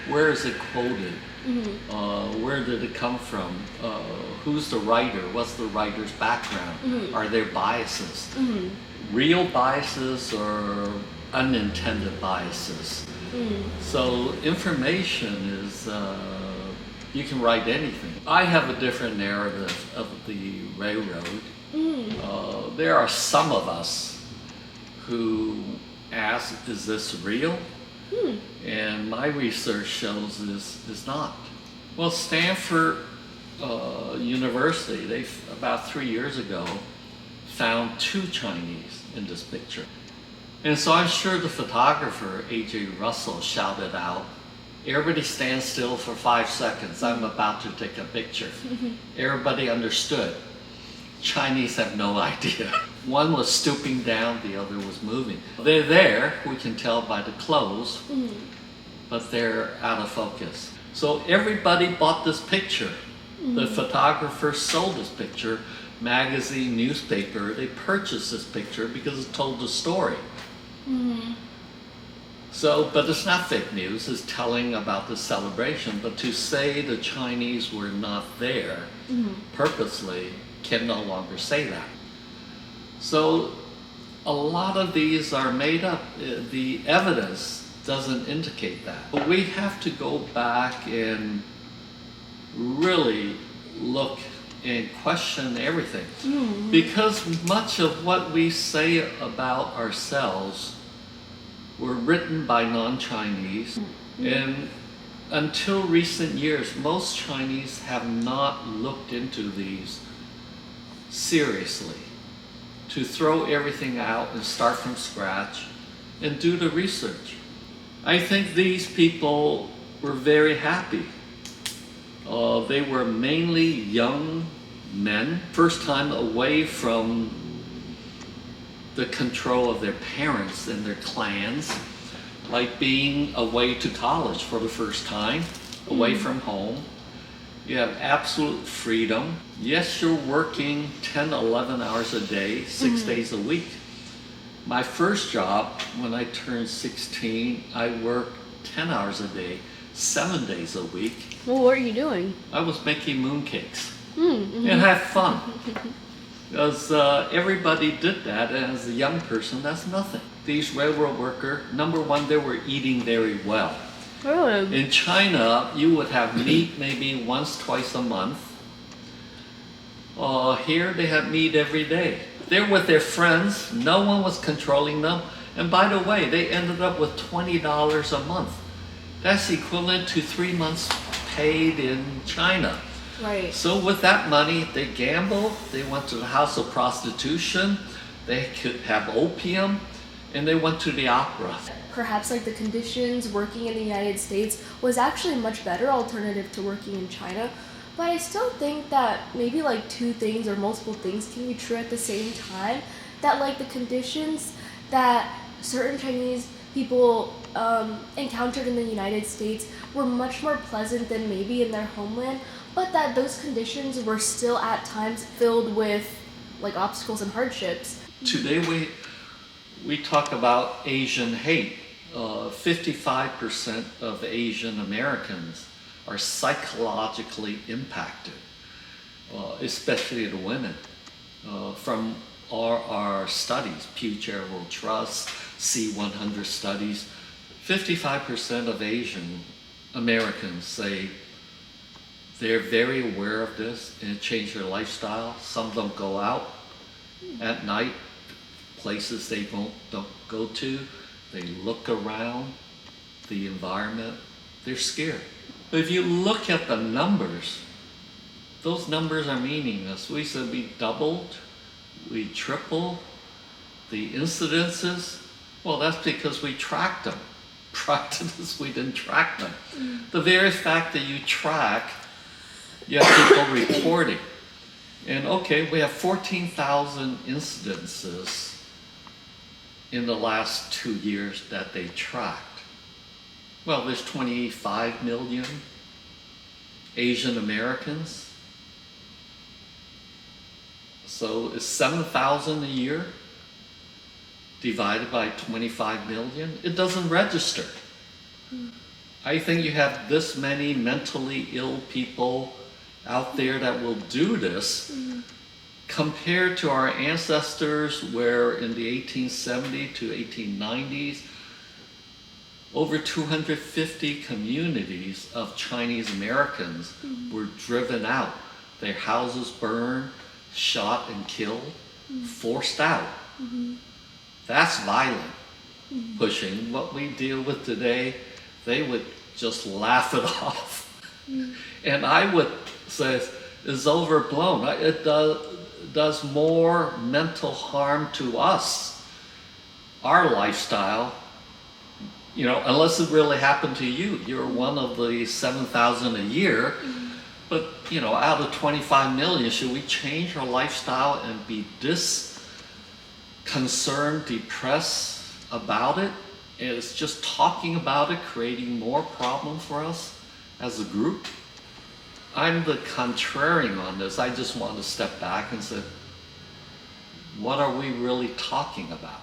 Where is it quoted? Where did it come from? Who's the writer? What's the writer's background? Are there biases? Real biases or unintended biases? So information is, you can write anything. I have a different narrative of the railroad. There are some of us who ask, is this real? And my research shows this is not. Well, Stanford University, they about 3 years ago found 2 Chinese in this picture. And so I'm sure the photographer, A.J. Russell, shouted out, everybody stand still for 5 seconds, I'm about to take a picture. Everybody understood. Chinese have no idea. One was stooping down, the other was moving. They're there, we can tell by the clothes, but they're out of focus. So everybody bought this picture. The photographer sold this picture, magazine, newspaper, they purchased this picture because it told the story. So, but it's not fake news, it's telling about the celebration, but to say the Chinese were not there purposely can no longer say that. So a lot of these are made up. The evidence doesn't indicate that. But we have to go back and really look and question everything. Because much of what we say about ourselves were written by non-Chinese. And until recent years, most Chinese have not looked into these seriously. To throw everything out and start from scratch and do the research. I think these people were very happy. They were mainly young men, first time away from the control of their parents and their clans, like being away to college for the first time, away from home. You have absolute freedom. Yes, you're working 10, 11 hours a day, 6 days a week. My first job, when I turned 16, I worked 10 hours a day, 7 days a week. Well, what are you doing? I was making mooncakes and have fun. Because everybody did that, and as a young person, that's nothing. These railroad workers, number one, they were eating very well. Really? In China, you would have meat maybe once, twice a month. Here, they have meat every day. They're with their friends. No one was controlling them. And by the way, they ended up with $20 a month. That's equivalent to 3 months paid in China. Right. So with that money, they gambled. They went to the house of prostitution. They could have opium. And they went to the opera. Perhaps like the conditions working in the United States was actually a much better alternative to working in China. But I still think that maybe like 2 things or multiple things can be true at the same time. That like the conditions that certain Chinese people encountered in the United States were much more pleasant than maybe in their homeland, but that those conditions were still at times filled with like obstacles and hardships. Today we talk about Asian hate. 55% of Asian Americans are psychologically impacted, especially the women. From our studies, Pew Charitable Trust, C100 studies, 55% of Asian Americans say they're very aware of this and it changed their lifestyle. Some of them go out at night, places they don't go to. They look around the environment. They're scared. But if you look at the numbers, those numbers are meaningless. We said we doubled, we tripled the incidences. Well, that's because we tracked them. Prior to this, we didn't track them. The very fact that you track, you have people reporting. And okay, we have 14,000 incidences in the last 2 years that they tracked. Well, there's 25 million Asian Americans. So is 7,000 a year divided by 25 million? It doesn't register. I think you have this many mentally ill people out there that will do this compared to our ancestors, where in the 1870s to 1890s, over 250 communities of Chinese Americans were driven out. Their houses burned, shot and killed, forced out. That's violent pushing. What we deal with today, they would just laugh it off. And I would say it's overblown. It does more mental harm to us, our lifestyle, unless it really happened to you. You're one of the 7,000 a year. But, out of 25 million, should we change our lifestyle and be this concerned, depressed about it? Is just talking about it creating more problems for us as a group? I'm the contrarian on this. I just want to step back and say, what are we really talking about?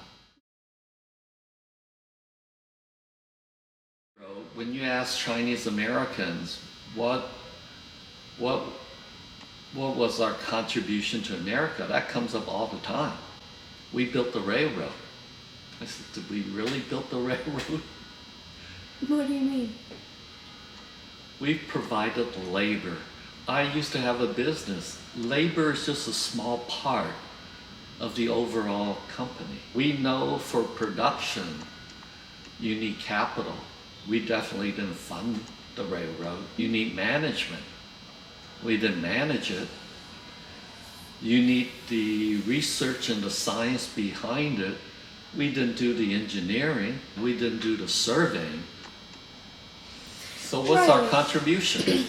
When you ask Chinese Americans, what was our contribution to America, that comes up all the time. We built the railroad. I said, did we really build the railroad? What do you mean? We provided labor. I used to have a business. Labor is just a small part of the overall company. We know for production, you need capital. We definitely didn't fund the railroad. You need management. We didn't manage it. You need the research and the science behind it. We didn't do the engineering. We didn't do the surveying. So what's our contribution?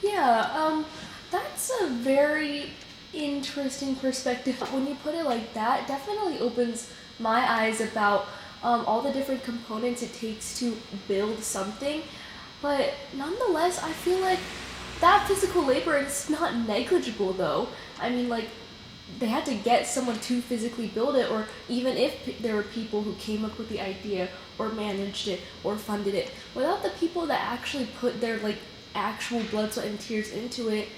Yeah, that's a very interesting perspective. When you put it like that, it definitely opens my eyes about all the different components it takes to build something. But nonetheless, I feel like that physical labor is not negligible though. I mean, like, they had to get someone to physically build it, or even if there were people who came up with the idea or managed it or funded it, without the people that actually put their actual blood, sweat, and tears into it,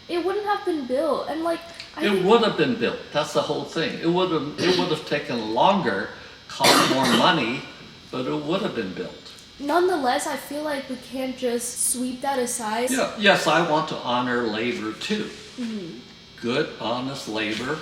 it wouldn't have been built. And it would have been built. That's the whole thing. It would have taken longer, cost more money, but it would have been built. Nonetheless, I feel like we can't just sweep that aside. Yeah. Yes, I want to honor labor too. Good, honest labor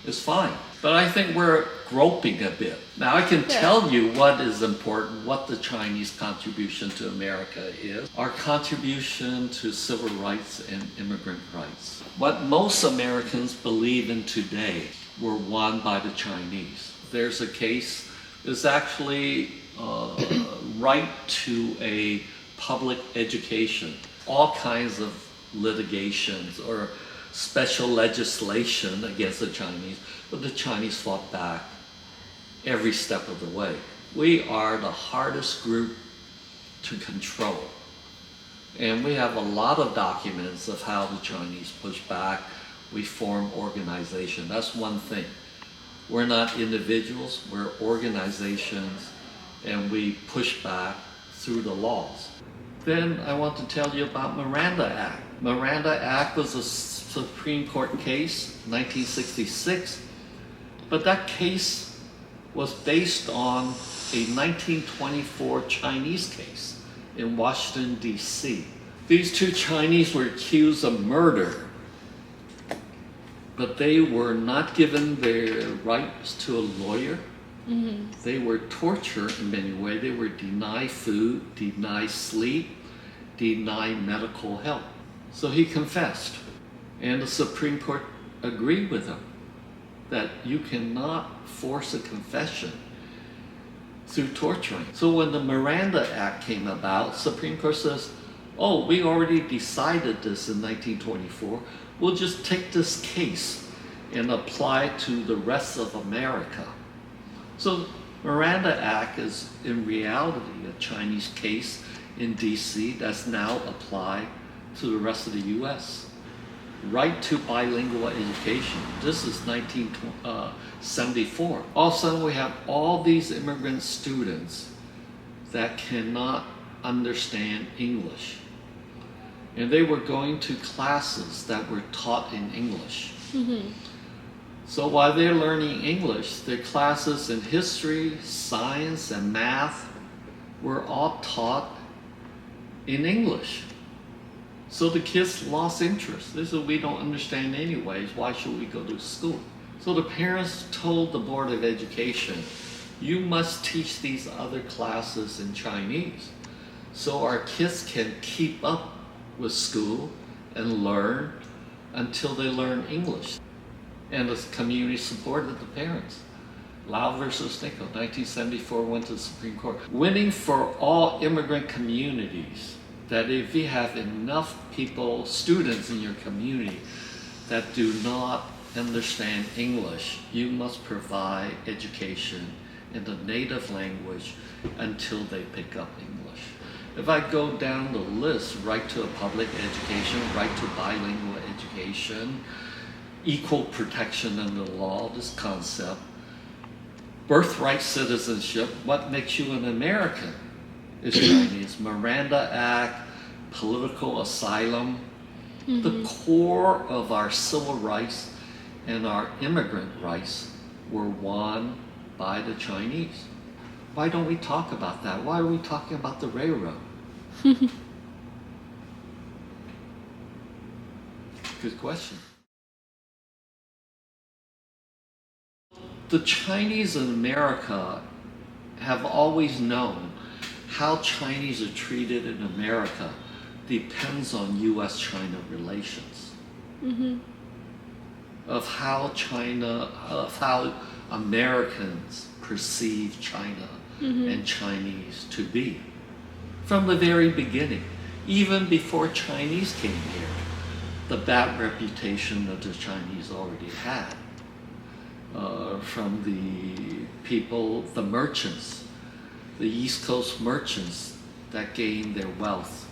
is fine. But I think we're groping a bit. Now I can tell you what is important, what the Chinese contribution to America is. Our contribution to civil rights and immigrant rights. What most Americans believe in today were won by the Chinese. There's a case, there's actually right to a public education, all kinds of litigations or special legislation against the Chinese, but the Chinese fought back every step of the way. We are the hardest group to control. And we have a lot of documents of how the Chinese push back. We form organizations. That's one thing. We're not individuals, we're organizations, and we push back through the laws. Then I want to tell you about Miranda Act. Miranda Act was a Supreme Court case, 1966, but that case was based on a 1924 Chinese case in Washington, D.C. These two Chinese were accused of murder, but they were not given their rights to a lawyer. They were tortured in many ways. They were denied food, denied sleep, denied medical help. So he confessed. And the Supreme Court agreed with him that you cannot force a confession through torturing. So when the Miranda Act came about, Supreme Court says, oh, we already decided this in 1924. We'll just take this case and apply it to the rest of America. So Miranda Act is in reality a Chinese case in DC that's now applied to the rest of the US. right to bilingual education. This is 1974. All of a sudden we have all these immigrant students that cannot understand English. And they were going to classes that were taught in English. So while they're learning English, their classes in history, science, and math were all taught in English. So the kids lost interest. They said, we don't understand anyways, why should we go to school? So the parents told the Board of Education, you must teach these other classes in Chinese so our kids can keep up with school and learn until they learn English. And the community supported the parents. Lau versus Nico, 1974 went to the Supreme Court. Winning for all immigrant communities, that if you have enough people, students in your community that do not understand English, you must provide education in the native language until they pick up English. If I go down the list, right to a public education, right to bilingual education, equal protection under the law, this concept, birthright citizenship, what makes you an American is Chinese. Miranda Act, political asylum, the core of our civil rights and our immigrant rights were won by the Chinese. Why don't we talk about that? Why are we talking about the railroad? Good question. The Chinese in America have always known how Chinese are treated in America depends on U.S.-China relations. Of how Americans perceive China and Chinese to be. From the very beginning, even before Chinese came here, the bad reputation that the Chinese already had. From the people, the merchants, the East Coast merchants that gained their wealth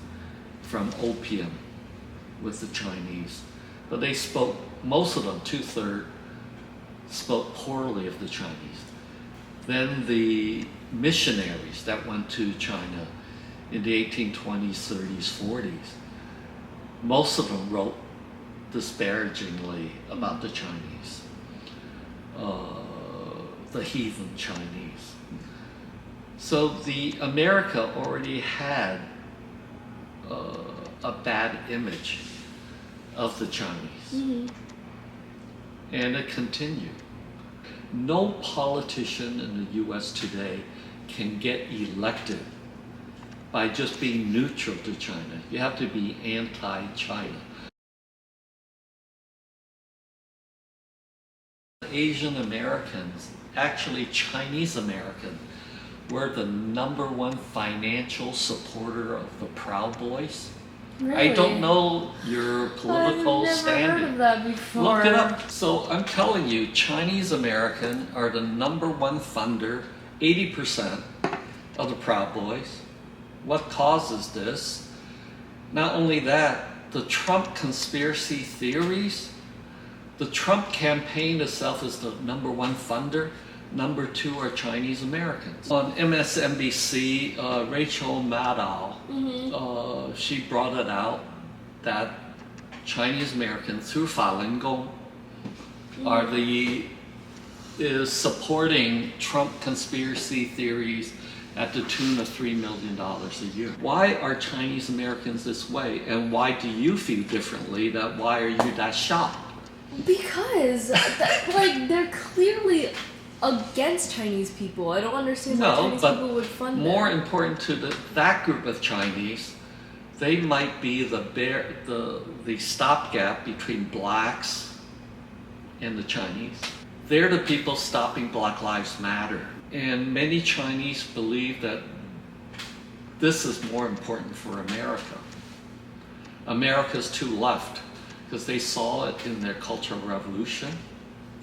from opium with the Chinese. But they spoke, most of them, 2/3, spoke poorly of the Chinese. Then the missionaries that went to China in the 1820s, 30s, 40s, most of them wrote disparagingly about the Chinese. The heathen Chinese. So the America already had a bad image of the Chinese. And it continued. No politician in the US today can get elected by just being neutral to China. You have to be anti-China. Asian Americans, actually Chinese American, were the #1 financial supporter of the Proud Boys. Really? I don't know your political I've never standing. heard of that before. Look it up. So I'm telling you, Chinese American are the #1 funder, 80% of the Proud Boys. What causes this? Not only that, the Trump conspiracy theories, the Trump campaign itself is the #1 funder. #2 are Chinese Americans. On MSNBC, Rachel Maddow, she brought it out that Chinese Americans through Falun Gong is supporting Trump conspiracy theories at the tune of $3 million a year. Why are Chinese Americans this way? And why do you feel differently? Why are you that shocked? Because, they're clearly against Chinese people. I don't understand why Chinese people would fund them. More important to that group of Chinese, they might be the stopgap between blacks and the Chinese. They're the people stopping Black Lives Matter. And many Chinese believe that this is more important for America. America's too left, because they saw it in their Cultural Revolution.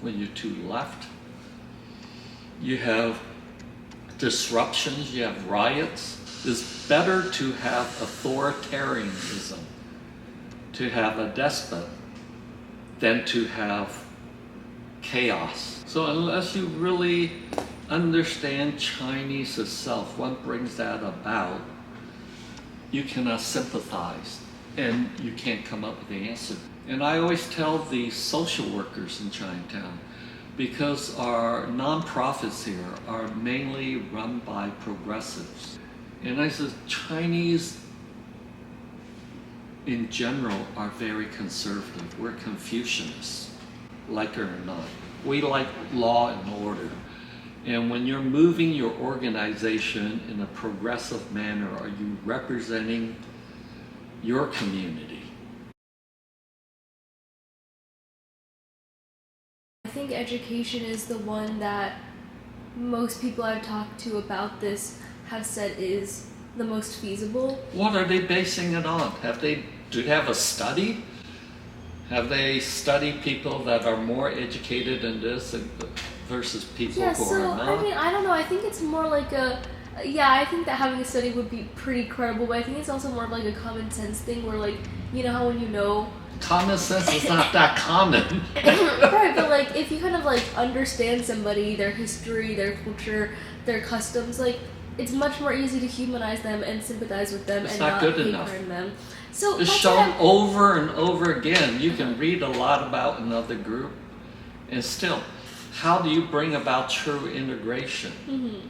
When you're too left, you have disruptions, you have riots. It's better to have authoritarianism, to have a despot, than to have chaos. So unless you really understand Chinese itself, what brings that about, you cannot sympathize and you can't come up with the answer. And I always tell the social workers in Chinatown, because our nonprofits here are mainly run by progressives. And I said, Chinese in general are very conservative. We're Confucianists, like it or not. We like law and order. And when you're moving your organization in a progressive manner, are you representing your community? I think education is the one that most people I've talked to about this have said is the most feasible. What are they basing it on? Do they have a study? Have they studied people that are more educated in this versus people who are not? I mean, I don't know. I think it's more like I think that having a study would be pretty credible, but I think it's also more of like a common sense thing where, like, you know how when you know... Common sense is not that common. Right, but like if you kind of like understand somebody, their history, their culture, their customs, like it's much more easy to humanize them and sympathize with them and not hate crime them. So it's shown over and over again. You can read a lot about another group, and still, how do you bring about true integration? Mm-hmm.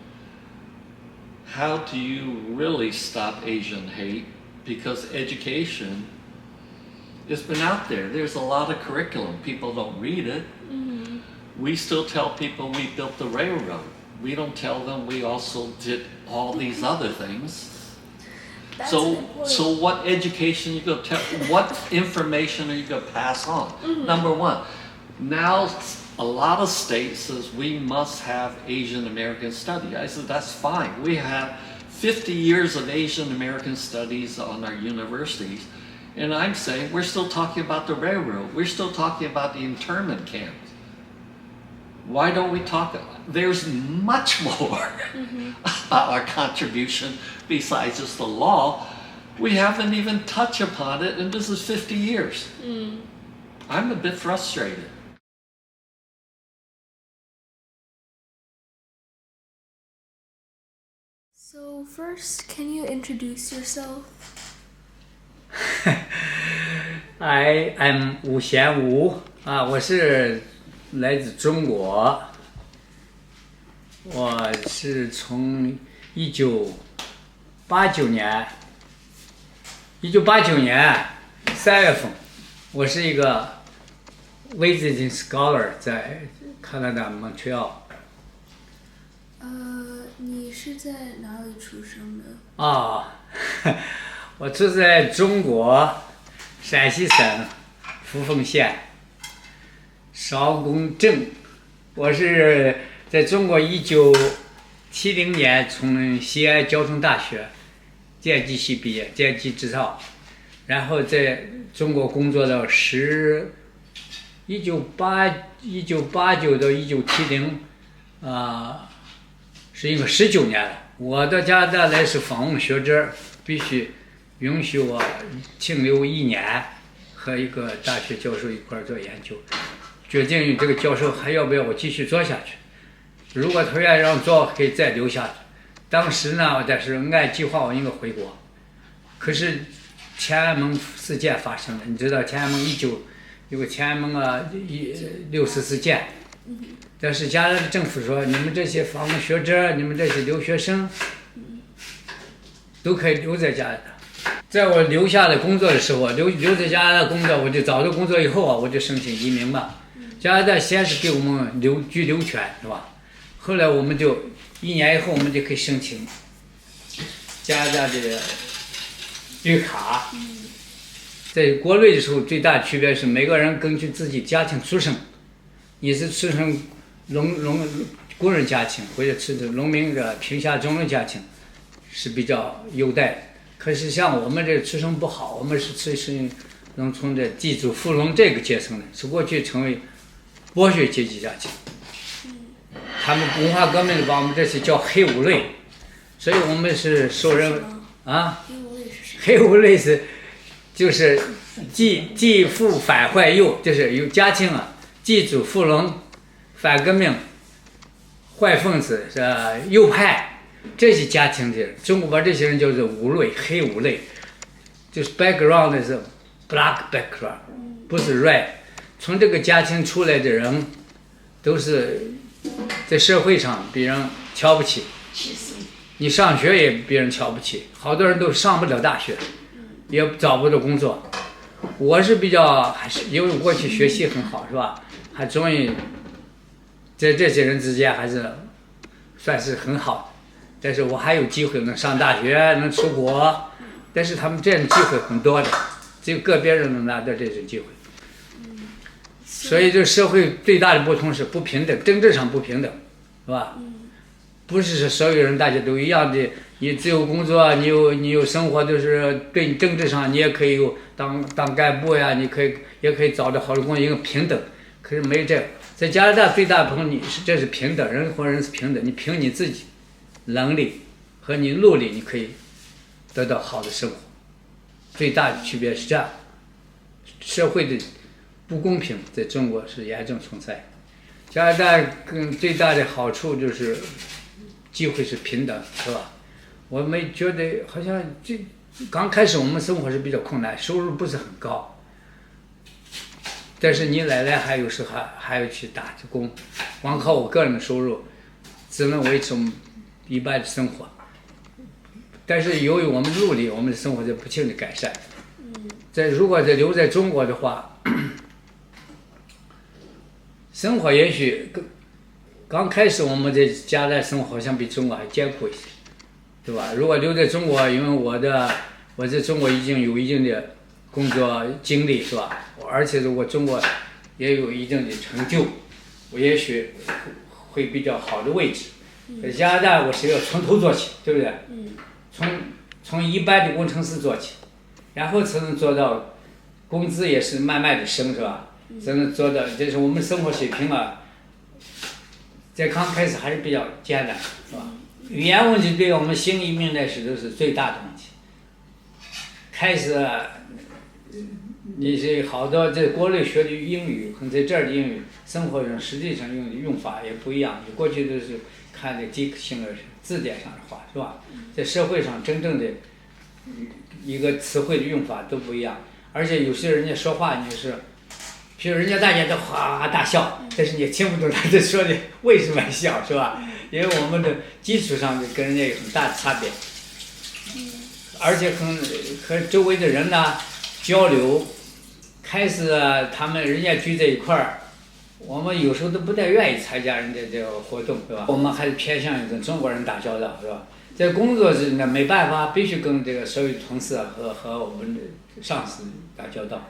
How do you really stop Asian hate? Because education, it's been out there. There's a lot of curriculum. People don't read it. Mm-hmm. We still tell people we built the railroad. We don't tell them we also did all these other things. So what education you gonna tell? What information are you gonna pass on? Mm-hmm. Number one, now a lot of states says we must have Asian American study. I said that's fine. We have 50 years of Asian American studies on our universities. And I'm saying we're still talking about the railroad. We're still talking about the internment camps. Why don't we talk? There's much more about our contribution besides just the law. We haven't even touched upon it, and this is 50 years. I'm a bit frustrated. So first, can you introduce yourself? I am 吴贤吴啊，我是来自中国，我是从1989年3月份，我是一个 visiting scholar 在加拿大蒙特利尔。你是在哪里出生的？我住在中国陕西省扶风县韶公镇。我是在中国1970年从西安交通大学电机系毕业，电机制造，然后在中国工作到1989到1970，是一个19年了。我到加拿大来是访问学者，必须允许我停留1年，和一个大学教授一块做研究，决定于这个教授还要不要我继续做下去。如果他愿意让做，可以再留下去。当时呢，但是按计划我应该回国，可是天安门事件发生了。你知道天安门有个天安门6次事件。但是加拿大政府说，你们这些访问学者，你们这些留学生，都可以留在加拿大。在我留下来工作的时候，留在加拿大工作，我就找到工作以后我就申请移民嘛。加拿大先是给我们居留权，是吧？后来我们就1年以后，我们就可以申请加拿大的绿卡。在国内的时候，最大的区别是每个人根据自己家庭出身，你是出生工人家庭，或者是农民的贫下中农家庭，是比较优待的。可是像我们这出身不好，我们是出身农村的地主富农这个阶层的，是过去成为剥削阶级家庭。他们文化革命把我们这些叫黑五类，所以我们是受人啊，黑五类是就是继父反坏右，就是有家庭啊，继祖父龙，反革命，坏分子是右派，这些家庭的人，中国把这些人叫做五类，黑五类，就是 background 是 black background， 不是 red。从这个家庭出来的人，都是在社会上别人瞧不起，你上学也别人瞧不起，好多人都上不了大学，也找不到工作。我是比较还是因为过去学习很好，是吧？还终于在这些人之间还是算是很好，但是我还有机会能上大学，能出国，但是他们这样的机会很多的，只有个别人能拿到这种机会。所以这社会最大的不同是不平等，政治上不平等，是吧？不是说所有人大家都一样的，你自由工作，你有生活，就是对你政治上你也可以有当干部呀，也可以找到好的工作，一个平等。可是没这个，在加拿大最大不同这是平等，人和人是平等，你凭你自己能力和你努力，你可以得到好的生活。最大的区别是这样，社会的不公平在中国是严重存在。加拿大最大的好处就是机会是平等，是吧？我们觉得好像刚开始我们生活是比较困难，收入不是很高，但是你奶奶还有时还要去打工，光靠我个人的收入只能维持一般的生活。但是由于我们努力，我们的生活在不停的改善。如果留在中国的话，生活也许刚开始我们在加拿大生活好像比中国还艰苦一些，对吧？如果留在中国，因为我在中国已经有一定的工作经历，是吧？而且如果中国也有一定的成就，我也许会比较好的位置。在加拿大我是要从头做起，对不对？从一般的工程师做起，然后才能做到工资也是慢慢的升，是吧？才能做到，就是我们生活水平啊，在刚开始还是比较艰难，是吧？语言问题对我们新移民来说都是最大的问题。开始你是好多在国内学的英语和在这儿的英语，生活上实际上用法也不一样。你过去都是看的即刻性的字典上的话，是吧？在社会上真正的一个词汇的用法都不一样，而且有些人家说话你是。比如人家大家都哈哈大笑，但是你也听不懂他在说的为什么笑，是吧？因为我们的基础上跟人家有很大的差别，而且和周围的人呢交流，开始人家聚在一块儿，我们有时候都不太愿意参加人家这个活动，是吧？我们还是偏向于跟中国人打交道，是吧？在工作是呢没办法，必须跟这个所有同事和我们的上司打交道。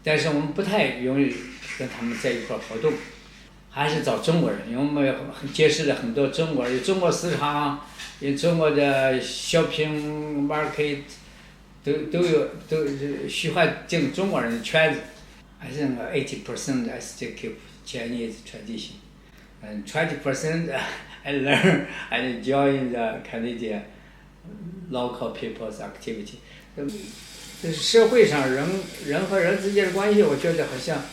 但是我们不太容易跟他们在一块活动，还是找中国人，因为我们结识了很多中国人，有中国市场，有中国的 shopping market， 都喜欢进中国人的圈子。I think 80% I still keep Chinese tradition, and 20% I learn and join the Canadian local people's activity. 就是社会上人和人之间的关系，我觉得好像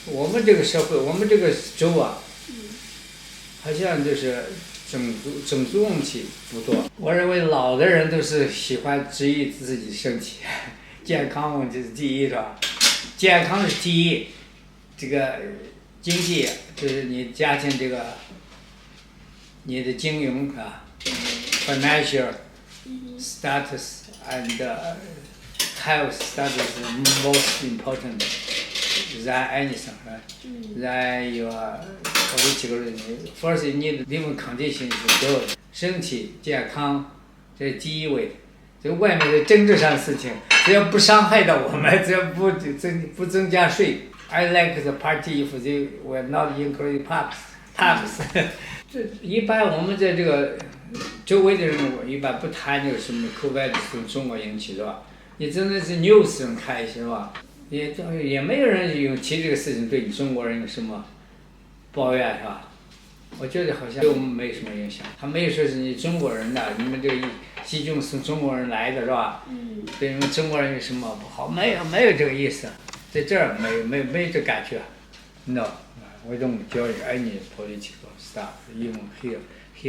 我们这个社会，我们这个州啊，好像就是种族问题不多。我认为老的人都是喜欢注意自己身体，健康问题是第一，是吧？健康是第一，这个经济就是你家庭这个你的经营啊 ，financial status and。Health status is most important than anything, right? Than your political. First, you need living conditions is good. 身体健康这是第一位的。这外面的政治上的事情，只要不伤害到我们，只要不增加税。I like the party if they will not include tax. 这一般我们在这个周围的人，我一般不谈这个什么口外的从中国引起，是吧？你真的是 news 上看一些，是吧？也没有人有提这个事情对你中国人有什么抱怨，是吧？我觉得好像对我们没什么影响。他没有说是你中国人呐，你们这个习近是中国人来的是吧？对你们中国人有什么不好？没有这个意思，在这儿没这感觉。No, we don't judge any political stuff even here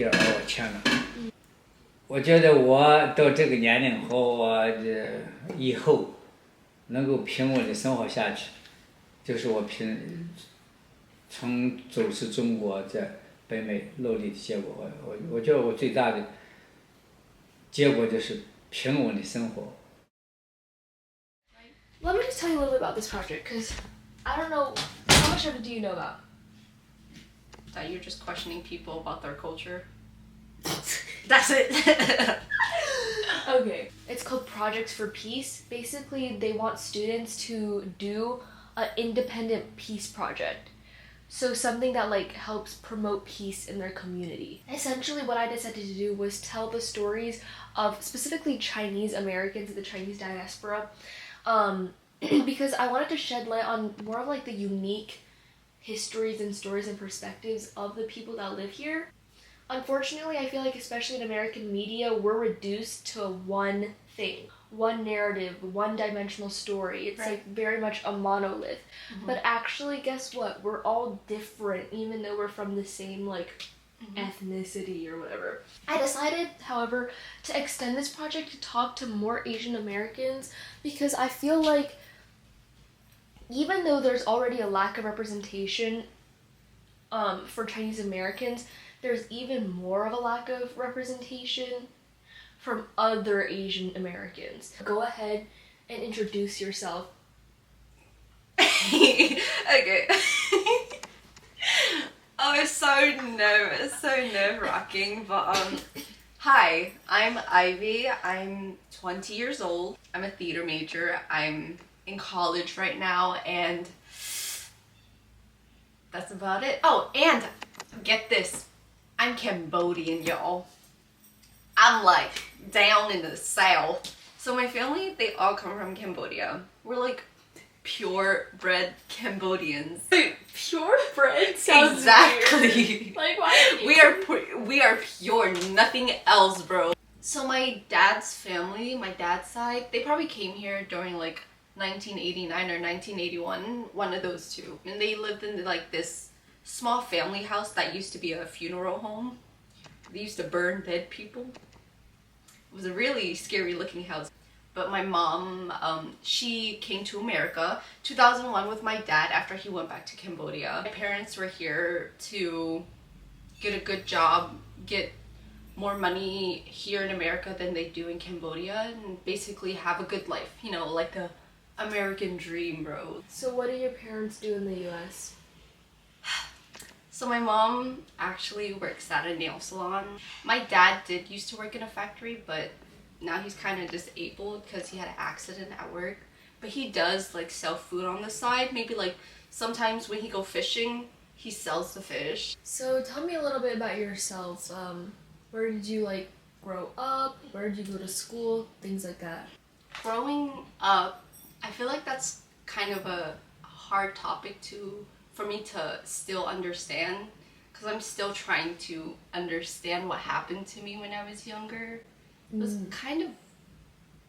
or China. 我觉得我到这个年龄和我以后能够平稳的生活下去，就是我从走出中国在北美努力的结果。我觉得我最大的结果就是平稳的生活。Let me just tell you a little bit about this project, because I don't know, how much of it do you know about? That you're just questioning people about their culture. That's it. Okay. It's called Projects for Peace. Basically, they want students to do an independent peace project. So something that like helps promote peace in their community. Essentially, what I decided to do was tell the stories of specifically Chinese Americans, the Chinese diaspora, because I wanted to shed light on more of like the unique histories and stories and perspectives of the people that live here. Unfortunately, I feel like especially in American media, we're reduced to one thing, one narrative, one-dimensional story. It's like very much a monolith. But actually, guess what? We're all different, even though we're from the same like ethnicity or whatever. I decided, however, to extend this project to talk to more Asian Americans because I feel like even though there's already a lack of representation for Chinese Americans, there's even more of a lack of representation from other Asian Americans. Go ahead and introduce yourself. Okay. I was so nervous, so nerve-wracking, but hi, I'm Ivy. I'm 20 years old. I'm a theater major. I'm in college right now, and that's about it. Oh, and get this. I'm Cambodian, y'all. I'm like down in the south. So my family, they all come from Cambodia. We're like purebred Cambodians. Purebred sounds Exactly. weird. Like, why? We are pure, nothing else, bro. So my dad's family, my dad's side, they probably came here during like 1989 or 1981, one of those two. And they lived in like this small family house that used to be a funeral home. They used to burn dead people. It was a really scary looking house. But my mom, she came to America 2001 with my dad after he went back to Cambodia. My parents were here to get a good job, get more money here in America than they do in Cambodia, and basically have a good life, you know, like the American dream, bro. So what do your parents do in the US? So my mom actually works at a nail salon. My dad did used to work in a factory, but now he's kind of disabled because he had an accident at work. But he does like sell food on the side. Maybe like sometimes when he go fishing, he sells the fish. So tell me a little bit about yourself. Where did you like grow up? Where did you go to school? Things like that. Growing up, I feel like that's kind of a hard topic for me to still understand, because I'm still trying to understand what happened to me when I was younger. It was kind of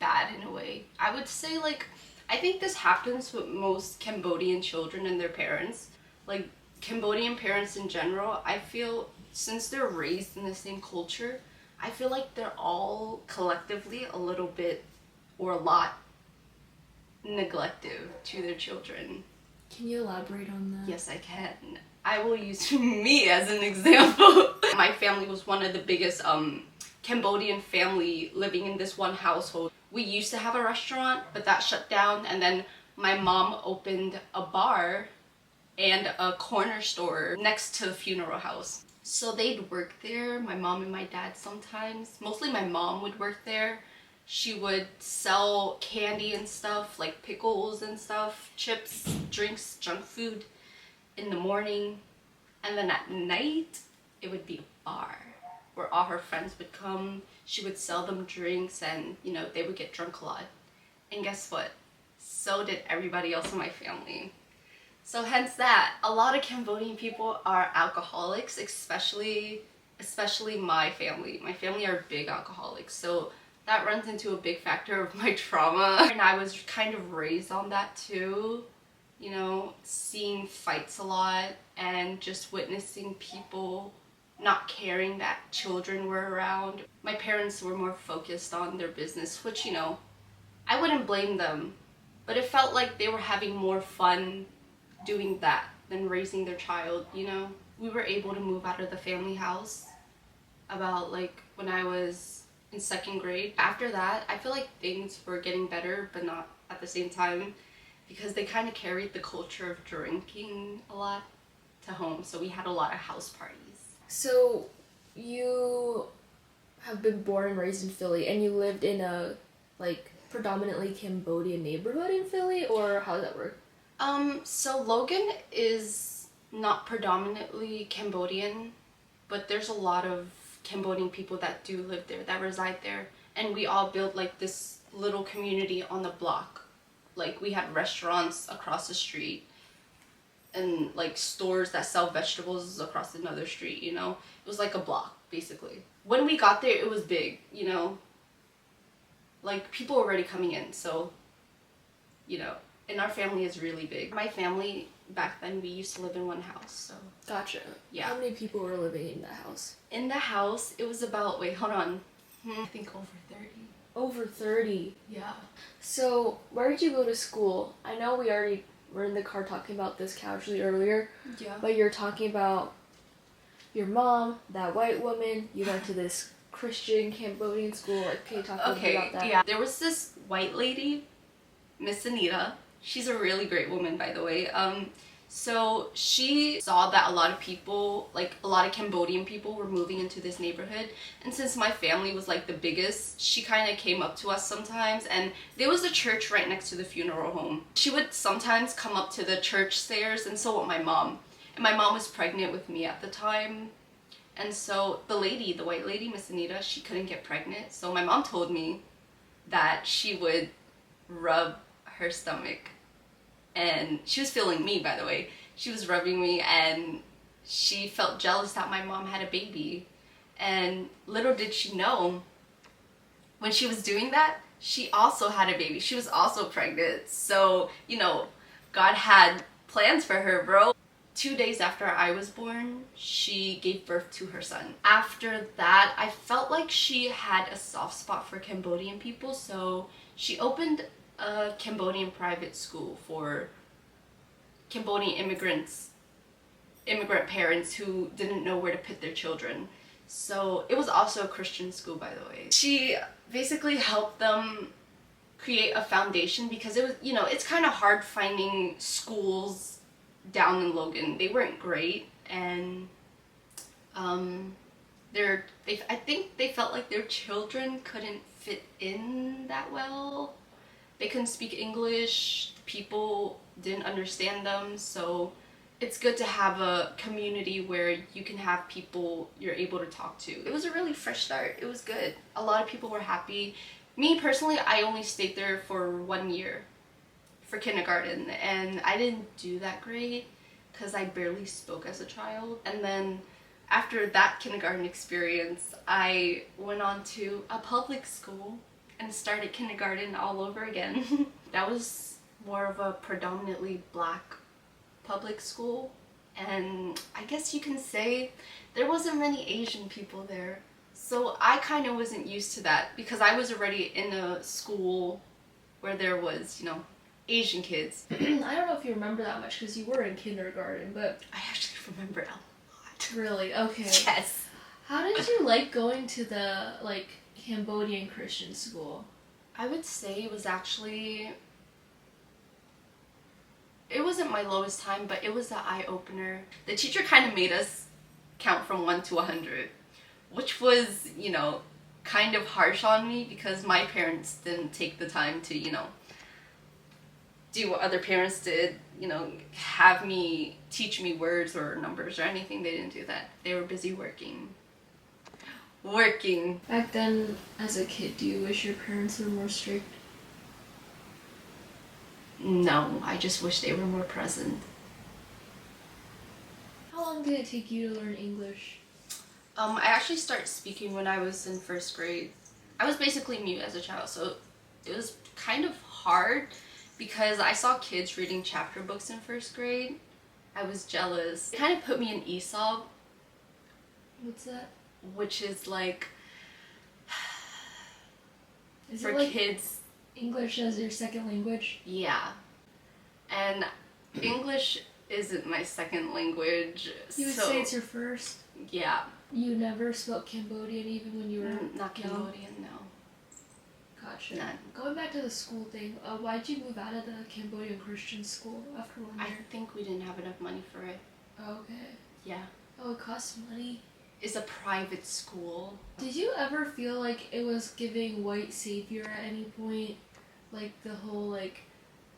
bad in a way. I would say like, I think this happens with most Cambodian children and their parents. Like Cambodian parents in general, I feel since they're raised in the same culture, I feel like they're all collectively a little bit or a lot neglective to their children. Can you elaborate on that? Yes, I can. I will use me as an example. My family was one of the biggest Cambodian family living in this one household. We used to have a restaurant, but that shut down, and then my mom opened a bar and a corner store next to the funeral house. So they'd work there, my mom and my dad sometimes. Mostly my mom would work there. She would sell candy and stuff, like pickles and stuff, chips, drinks, junk food in the morning. And then at night, it would be a bar where all her friends would come. She would sell them drinks and, you know, they would get drunk a lot. And guess what? So did everybody else in my family. So hence that, a lot of Cambodian people are alcoholics, especially my family. My family are big alcoholics. So that runs into a big factor of my trauma. And I was kind of raised on that too. You know, seeing fights a lot and just witnessing people not caring that children were around. My parents were more focused on their business, which, you know, I wouldn't blame them, but it felt like they were having more fun doing that than raising their child, you know? We were able to move out of the family house about like when I was in 2nd grade. After that, I feel like things were getting better, but not at the same time, because they kind of carried the culture of drinking a lot to home. So we had a lot of house parties. So you have been born and raised in Philly, and you lived in a like predominantly Cambodian neighborhood in Philly, or how does that work? So Logan is not predominantly Cambodian, but there's a lot of Cambodian people that do live there, that reside there. And we all built like this little community on the block. Like we had restaurants across the street and like stores that sell vegetables across another street, you know? It was like a block, basically. When we got there, it was big, you know? Like people were already coming in, so, you know, and our family is really big. My family, back then, we used to live in one house, so. Gotcha. Yeah. How many people were living in that house? In the house, it was about, wait, hold on. I think over 30. Over 30. Yeah. So, where did you go to school? I know we already were in the car talking about this casually earlier, Yeah. but you're talking about your mom, that white woman, you went to this Christian Cambodian school. Like, can you talk a little bit about that? Yeah. There was this white lady, Miss Anita. She's a really great woman, by the way. So she saw that a lot of people, like a lot of Cambodian people were moving into this neighborhood. And since my family was like the biggest, she kind of came up to us sometimes. And there was a church right next to the funeral home. She would sometimes come up to the church stairs, and so would my mom. And my mom was pregnant with me at the time. And so the lady, the white lady, Miss Anita, she couldn't get pregnant. So my mom told me that she would rub her stomach. And she was feeling me, by the way. She was rubbing me, and she felt jealous that my mom had a baby. And little did she know, when she was doing that, she also had a baby. She was also pregnant. So, you know, God had plans for her, bro. 2 days after I was born, she gave birth to her son. After that, I felt like she had a soft spot for Cambodian people, so she opened a Cambodian private school for Cambodian immigrant parents who didn't know where to put their children. So it was also a Christian school, by the way. She basically helped them create a foundation, because it was, you know, it's kind of hard finding schools down in Logan. They weren't great, and I think they felt like their children couldn't fit in that well. They couldn't speak English, people didn't understand them, so it's good to have a community where you can have people you're able to talk to. It was a really fresh start. It was good. A lot of people were happy. Me personally, I only stayed there for 1 year for kindergarten, and I didn't do that great because I barely spoke as a child. And then after that kindergarten experience, I went on to a public school and started kindergarten all over again. That was more of a predominantly black public school, and I guess you can say there wasn't many Asian people there. So I kind of wasn't used to that, because I was already in a school where there was, you know, Asian kids. I don't know if you remember that much because you were in kindergarten, but I actually remember a lot. Really? Okay. Yes. How did you like going to the like Cambodian Christian school? I would say it was actually, it wasn't my lowest time, but it was an eye-opener. The teacher kind of made us count from 1 to 100, which was, you know, kind of harsh on me, because my parents didn't take the time to, you know, do what other parents did, you know, have me teach me words or numbers or anything. They didn't do that. They were busy working. Back then, as a kid, do you wish your parents were more strict? No, I just wish they were more present. How long did it take you to learn English? I actually started speaking when I was in 1st grade. I was basically mute as a child, so it was kind of hard because I saw kids reading chapter books in 1st grade. I was jealous. It kind of put me in ESOL. What's that? Which is like Is for it like kids. English as your second language? Yeah. And English isn't my second language. You would so, say it's your first? Yeah. You never spoke Cambodian even when you were Not young? Cambodian, no. Gotcha. None. Going back to the school thing, why'd you move out of the Cambodian Christian school after 1 I year? think we didn't have enough money for it. Okay. Yeah. Oh, it costs money. It's a private school. Did you ever feel like it was giving white savior at any point? Like the whole like,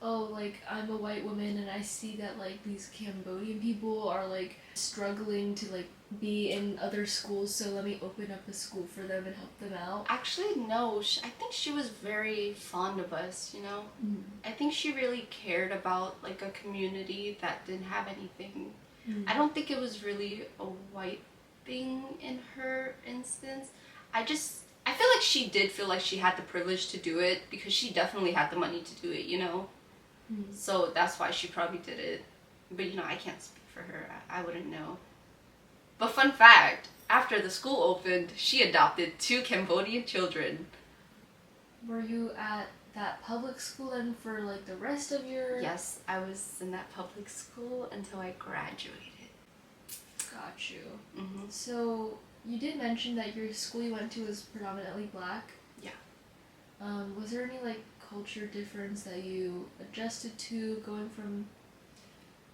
oh, like I'm a white woman and I see that like these Cambodian people are like struggling to like be in other schools, so let me open up a school for them and help them out. Actually, no. I think she was very fond of us, you know? I think she really cared about like a community that didn't have anything. I don't think it was really a white thing in her instance. I feel like she did feel like she had the privilege to do it because she definitely had the money to do it, you know? So that's why she probably did it. But you know, I can't speak for her. I wouldn't know. But fun fact, after the school opened, she adopted 2 Cambodian children. Were you at that public school then for like the rest of your... Yes, I was in that public school until I graduated. Got you. Mm-hmm. So you did mention that your school you went to was predominantly black. Yeah. Was there any like culture difference that you adjusted to going from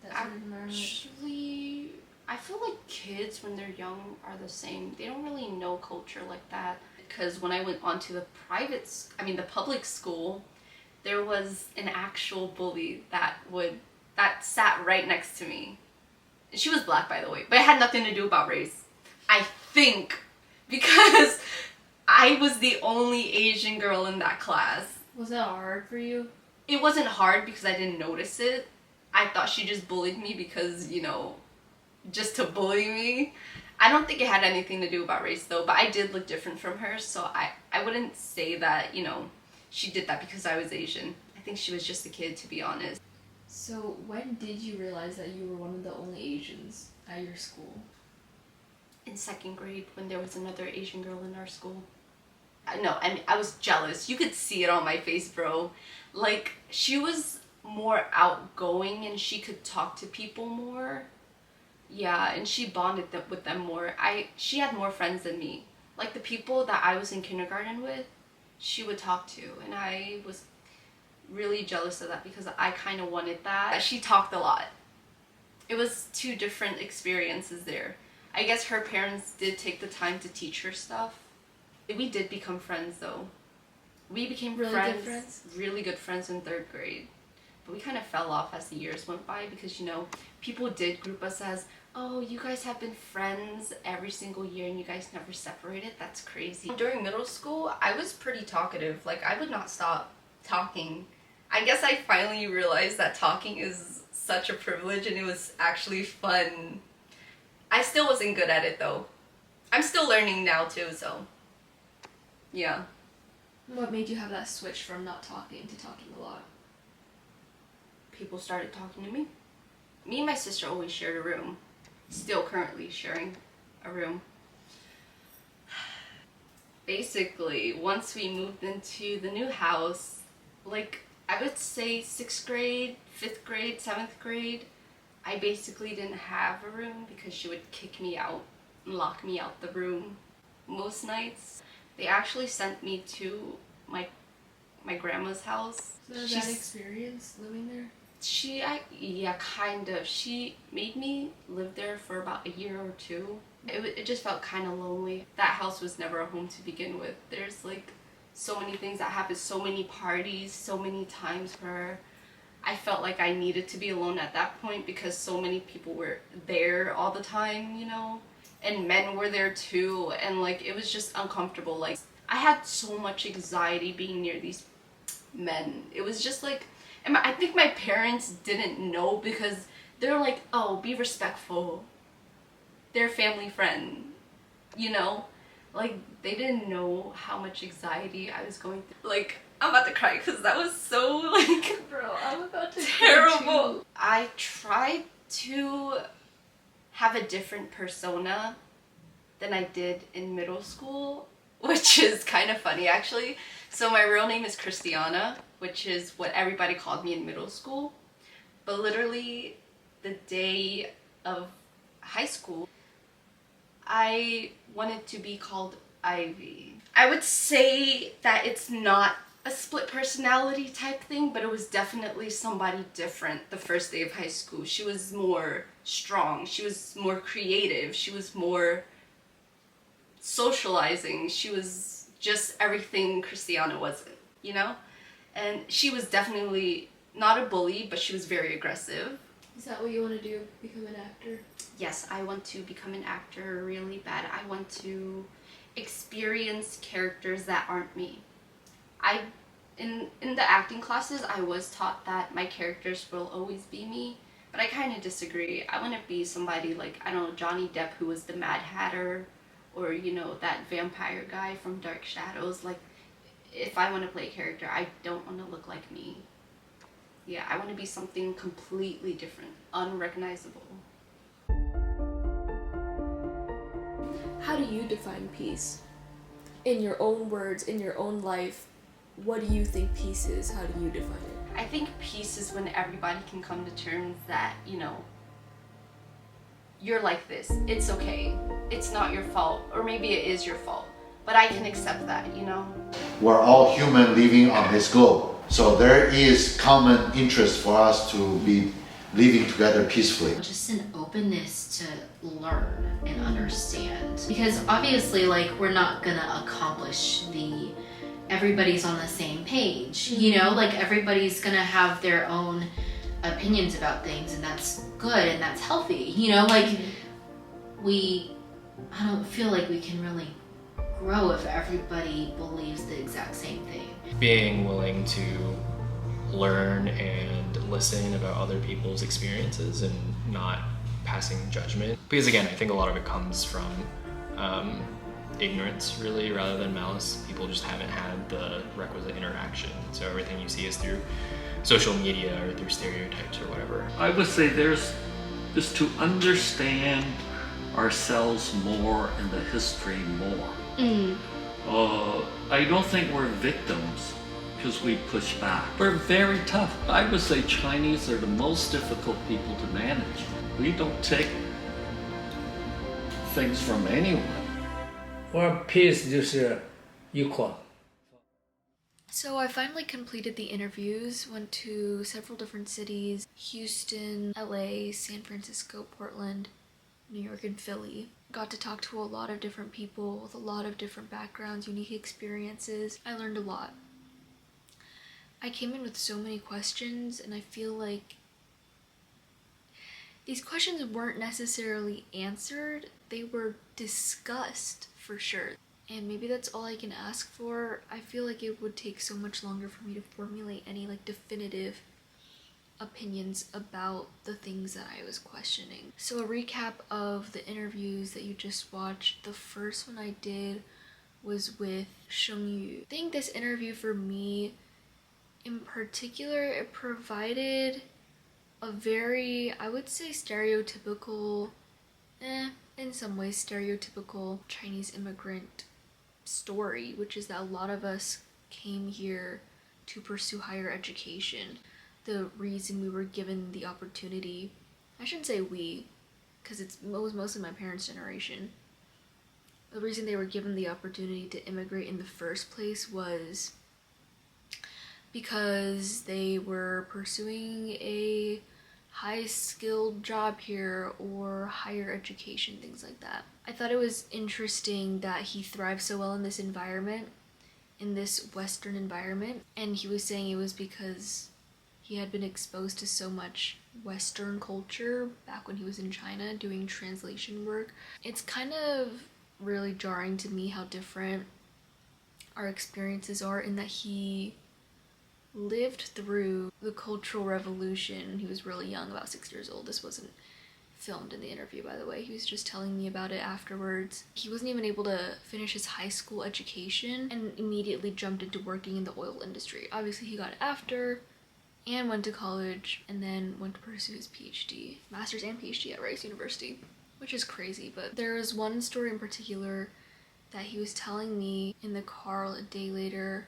that sort of environment? Actually, I feel like kids when they're young are the same. They don't really know culture like that. Because when I went onto the the public school, there was an actual bully that sat right next to me. And she was black, by the way, but it had nothing to do about race. I think because I was the only Asian girl in that class. Was that hard for you? It wasn't hard because I didn't notice it. I thought she just bullied me because, you know, just to bully me. I don't think it had anything to do about race though, but I did look different from her, so I wouldn't say that, you know, she did that because I was Asian. I think she was just a kid, to be honest. So when did you realize that you were one of the only Asians at your school? In 2nd grade, when there was another Asian girl in our school. I was jealous. You could see it on my face, bro. Like, she was more outgoing and she could talk to people more. Yeah, and she bonded with them more. She had more friends than me. Like, the people that I was in kindergarten with, she would talk to, and I was really jealous of that because I kind of wanted that. She talked a lot. It was 2 different experiences there. I guess her parents did take the time to teach her stuff. We did become friends though. We became really friends, good friends? Really good friends in 3rd grade. But we kind of fell off as the years went by because, you know, people did group us as, oh, you guys have been friends every single year and you guys never separated. That's crazy. During middle school, I was pretty talkative. Like, I would not stop talking. I guess I finally realized that talking is such a privilege and it was actually fun. I still wasn't good at it though. I'm still learning now too, so yeah. What made you have that switch from not talking to talking a lot? People started talking to me. Me and my sister always shared a room. Still currently sharing a room. Basically, once we moved into the new house, like, I would say 6th grade, 5th grade, 7th grade, I basically didn't have a room because she would kick me out and lock me out the room most nights. They actually sent me to my grandma's house. So that experience living there? Yeah, kind of. She made me live there for about a year or 2. It just felt kind of lonely. That house was never a home to begin with. There's like so many things that happened, so many parties, so many times where I felt like I needed to be alone at that point because so many people were there all the time, you know? And men were there too, and like it was just uncomfortable. Like, I had so much anxiety being near these men. It was just like, and I think my parents didn't know because they're like, oh, be respectful. They're family friend, you know? Like, they didn't know how much anxiety I was going through. Like, I'm about to cry because that was so, like, Bro, I'm about to terrible. I tried to have a different persona than I did in middle school, which is kind of funny actually. So my real name is Christiana, which is what everybody called me in middle school. But literally the day of high school, I wanted to be called Ivy. I would say that it's not a split personality type thing, but it was definitely somebody different the first day of high school. She was more strong, she was more creative, she was more socializing, she was just everything Christiana wasn't, you know? And she was definitely not a bully, but she was very aggressive. Is that what you want to do? Become an actor? Yes, I want to become an actor really bad. I want to experience characters that aren't me. In the acting classes, I was taught that my characters will always be me, but I kind of disagree. I want to be somebody like, I don't know, Johnny Depp, who was the Mad Hatter, or, you know, that vampire guy from Dark Shadows. Like, if I want to play a character, I don't want to look like me. Yeah, I want to be something completely different, unrecognizable. How do you define peace? In your own words, in your own life, what do you think peace is? How do you define it? I think peace is when everybody can come to terms that, you know, you're like this, it's okay, it's not your fault, or maybe it is your fault, but I can accept that, you know? We're all human living on this globe, so there is common interest for us to be living together peacefully. Just an openness to learn and understand. Because obviously, like, we're not gonna accomplish everybody's on the same page, you know? Like, everybody's gonna have their own opinions about things, and that's good and that's healthy, you know? Like, I don't feel like we can really grow if everybody believes the exact same thing. Being willing to learn and listen about other people's experiences and not passing judgment. Because again, I think a lot of it comes from ignorance, really, rather than malice. People just haven't had the requisite interaction. So everything you see is through social media or through stereotypes or whatever. I would say there's just to understand ourselves more and the history more. I don't think we're victims because we push back. We're very tough. I would say Chinese are the most difficult people to manage. We don't take things from anyone. For peace 就是 equal. So I finally completed the interviews, went to several different cities: Houston, LA, San Francisco, Portland, New York, and Philly. Got to talk to a lot of different people with a lot of different backgrounds, unique experiences. I learned a lot. I came in with so many questions, and I feel like these questions weren't necessarily answered, they were discussed for sure. And maybe that's all I can ask for. I feel like it would take so much longer for me to formulate any like definitive opinions about the things that I was questioning. So a recap of the interviews that you just watched. The first one I did was with Shengyu. I think this interview for me in particular, it provided a very, I would say, stereotypical, in some ways stereotypical Chinese immigrant story, which is that a lot of us came here to pursue higher education. The reason we were given the opportunity, I shouldn't say we, because it was mostly my parents' generation. The reason they were given the opportunity to immigrate in the first place was because they were pursuing a high-skilled job here or higher education, things like that. I thought it was interesting that he thrived so well in this environment, in this Western environment, and he was saying it was because he had been exposed to so much Western culture back when he was in China doing translation work. It's kind of really jarring to me how different our experiences are, in that he lived through the Cultural Revolution when he was really young, about 6 years old. This wasn't filmed in the interview, by the way. He was just telling me about it afterwards. He wasn't even able to finish his high school education and immediately jumped into working in the oil industry. Obviously, he got it after and went to college and then went to pursue his PhD, master's and PhD at Rice University, which is crazy. But there was one story in particular that he was telling me in the car a day later.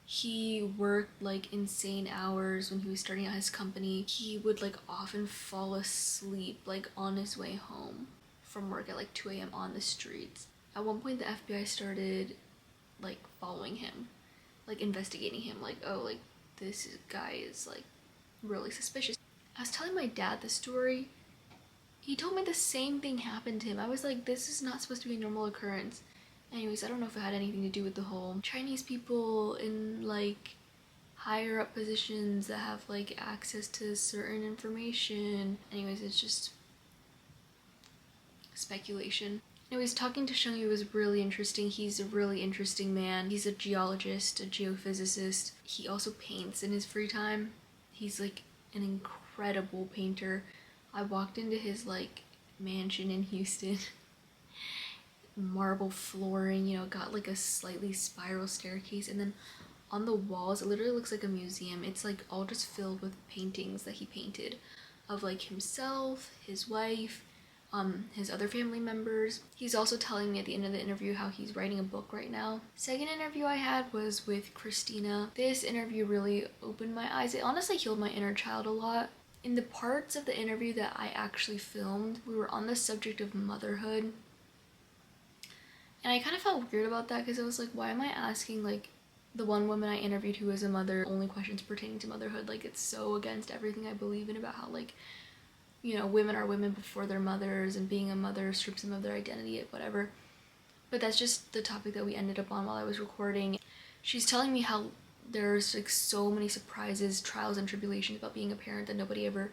He worked like insane hours when he was starting out his company. He would like often fall asleep like on his way home from work at like 2 a.m. on the streets. At one point the FBI started like following him, like investigating him, like, oh, like this guy is like really suspicious. I was telling my dad the story. He told me the same thing happened to him. I was like, this is not supposed to be a normal occurrence. Anyways, I don't know if it had anything to do with the whole Chinese people in like higher up positions that have like access to certain information. Anyways, it's just speculation. Anyways, talking to Shengyu was really interesting. He's a really interesting man. He's a geologist, a geophysicist. He also paints in his free time. He's like an incredible painter. I walked into his like mansion in Houston. Marble flooring, you know, got like a slightly spiral staircase, and then on the walls it literally looks like a museum. It's like all just filled with paintings that he painted of like himself, his wife, his other family members. He's also telling me at the end of the interview how he's writing a book right now. Second interview I had was with Christina. This interview really opened my eyes. It honestly healed my inner child a lot. In the parts of the interview that I actually filmed, we were on the subject of motherhood. And I kind of felt weird about that because I was like, why am I asking like the one woman I interviewed who was a mother only questions pertaining to motherhood? Like, it's so against everything I believe in about how like, you know, women are women before they're mothers and being a mother strips them of their identity, whatever. But that's just the topic that we ended up on while I was recording. She's telling me how there's like so many surprises, trials and tribulations about being a parent that nobody ever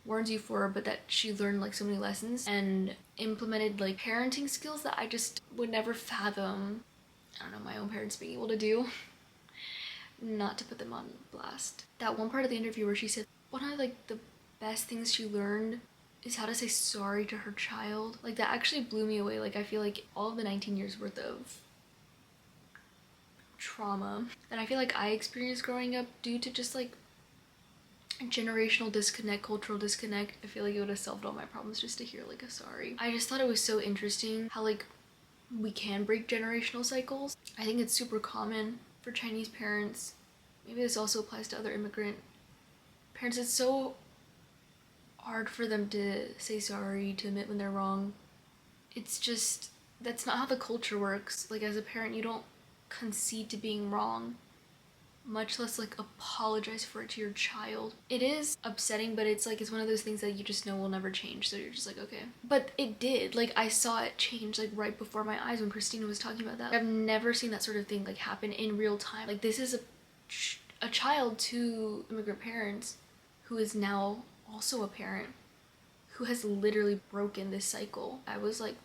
warns you for, but that she learned like so many lessons and implemented like parenting skills that I just would never fathom, I don't know, my own parents being able to do. Not to put them on blast. That one part of the interview where she said one of like the best things she learned is how to say sorry to her child. Like, that actually blew me away. Like, I feel like all of the 19 years worth of trauma that I feel like I experienced growing up due to just like generational disconnect, cultural disconnect, I feel like it would have solved all my problems just to hear like a sorry. I just thought it was so interesting how like we can break generational cycles. I think it's super common for Chinese parents. Maybe this also applies to other immigrant parents. It's so hard for them to say sorry, to admit when they're wrong. It's just, that's not how the culture works. Like, as a parent, you don't concede to being wrong, much less like apologize for it to your child. It is upsetting, but it's like, it's one of those things that you just know will never change, so you're just like, okay. But it did. Like, I saw it change like right before my eyes when Christina was talking about that. I've never seen that sort of thing like happen in real time. Like, this is a child to immigrant parents who is now also a parent who has literally broken this cycle. I was like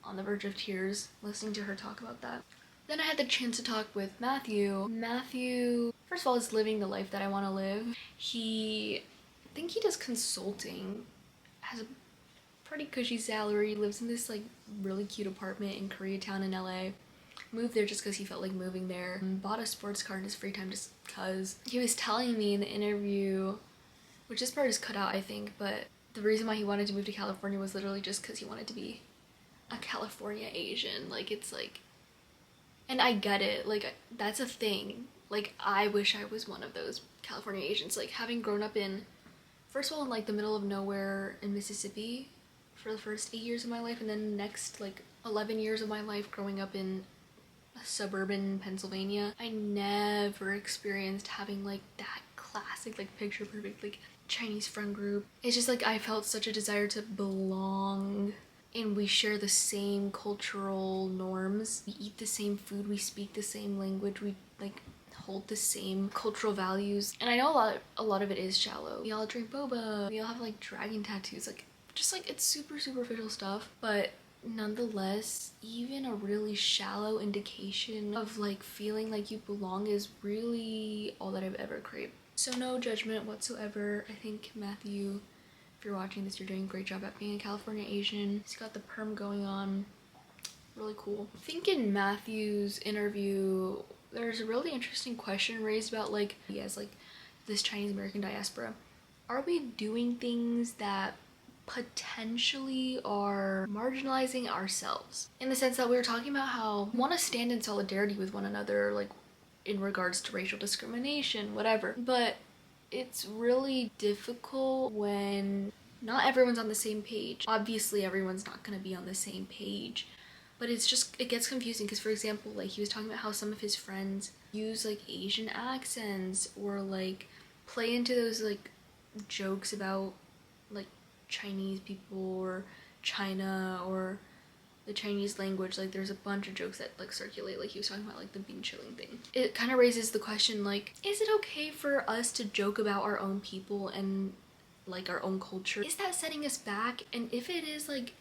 on the verge of tears listening to her talk about that. Then I had the chance to talk with Matthew. Matthew, first of all, is living the life that I want to live. I think he does consulting, has a pretty cushy salary, lives in this like really cute apartment in Koreatown in LA. Moved there just because he felt like moving there. Bought a sports car in his free time just because. He was telling me in the interview, which this part is cut out I think, but the reason why he wanted to move to California was literally just because he wanted to be a California Asian. Like, it's like, and I get it, like, that's a thing. Like, I wish I was one of those California Asians. Like, having grown up in, first of all, in like the middle of nowhere in Mississippi for the first 8 years of my life, and then next like 11 years of my life growing up in suburban Pennsylvania, I never experienced having like that classic, like picture perfect, like Chinese friend group. It's just like I felt such a desire to belong, and we share the same cultural norms. We eat the same food, we speak the same language, we like hold the same cultural values. And I know a lot of it is shallow. We all drink boba, we all have like dragon tattoos, like just like it's super superficial stuff, but nonetheless, even a really shallow indication of like feeling like you belong is really all that I've ever craved. So no judgment whatsoever. I think Matthew If you're watching this, you're doing a great job at being a California Asian. He's got the perm going on. Really cool. I think in Matthew's interview, there's a really interesting question raised about like, yes, like this Chinese American diaspora. Are we doing things that potentially are marginalizing ourselves? In the sense that we were talking about how we want to stand in solidarity with one another, like in regards to racial discrimination, whatever. But it's really difficult when not everyone's on the same page. Obviously, everyone's not going to be on the same page. But it's just, it gets confusing because, for example, like he was talking about how some of his friends use like Asian accents or like play into those like jokes about like Chinese people or China or the Chinese language. Like there's a bunch of jokes that like circulate, like he was talking about like the bean chilling thing. It kind of raises the question like, is it okay for us to joke about our own people and like our own culture? Is that setting us back? And if it is, like,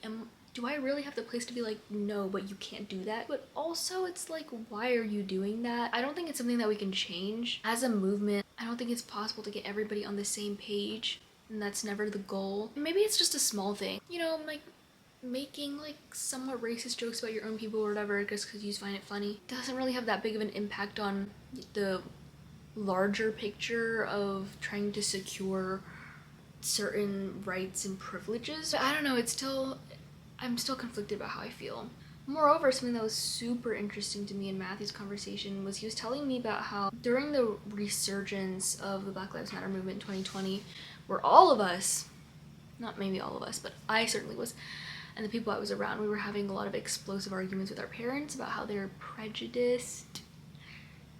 do I really have the place to be like, no, but you can't do that? But also it's like, why are you doing that? I don't think it's something that we can change as a movement. I don't think it's possible to get everybody on the same page, and that's never the goal. Maybe it's just a small thing, you know, like making like somewhat racist jokes about your own people or whatever just because you find it funny doesn't really have that big of an impact on the larger picture of trying to secure certain rights and privileges. But I don't know, I'm still conflicted about how I feel. Moreover, something that was super interesting to me in Matthew's conversation was he was telling me about how during the resurgence of the Black Lives Matter movement in 2020, where all of us, not maybe all of us, but I certainly was, and the people I was around, we were having a lot of explosive arguments with our parents about how they're prejudiced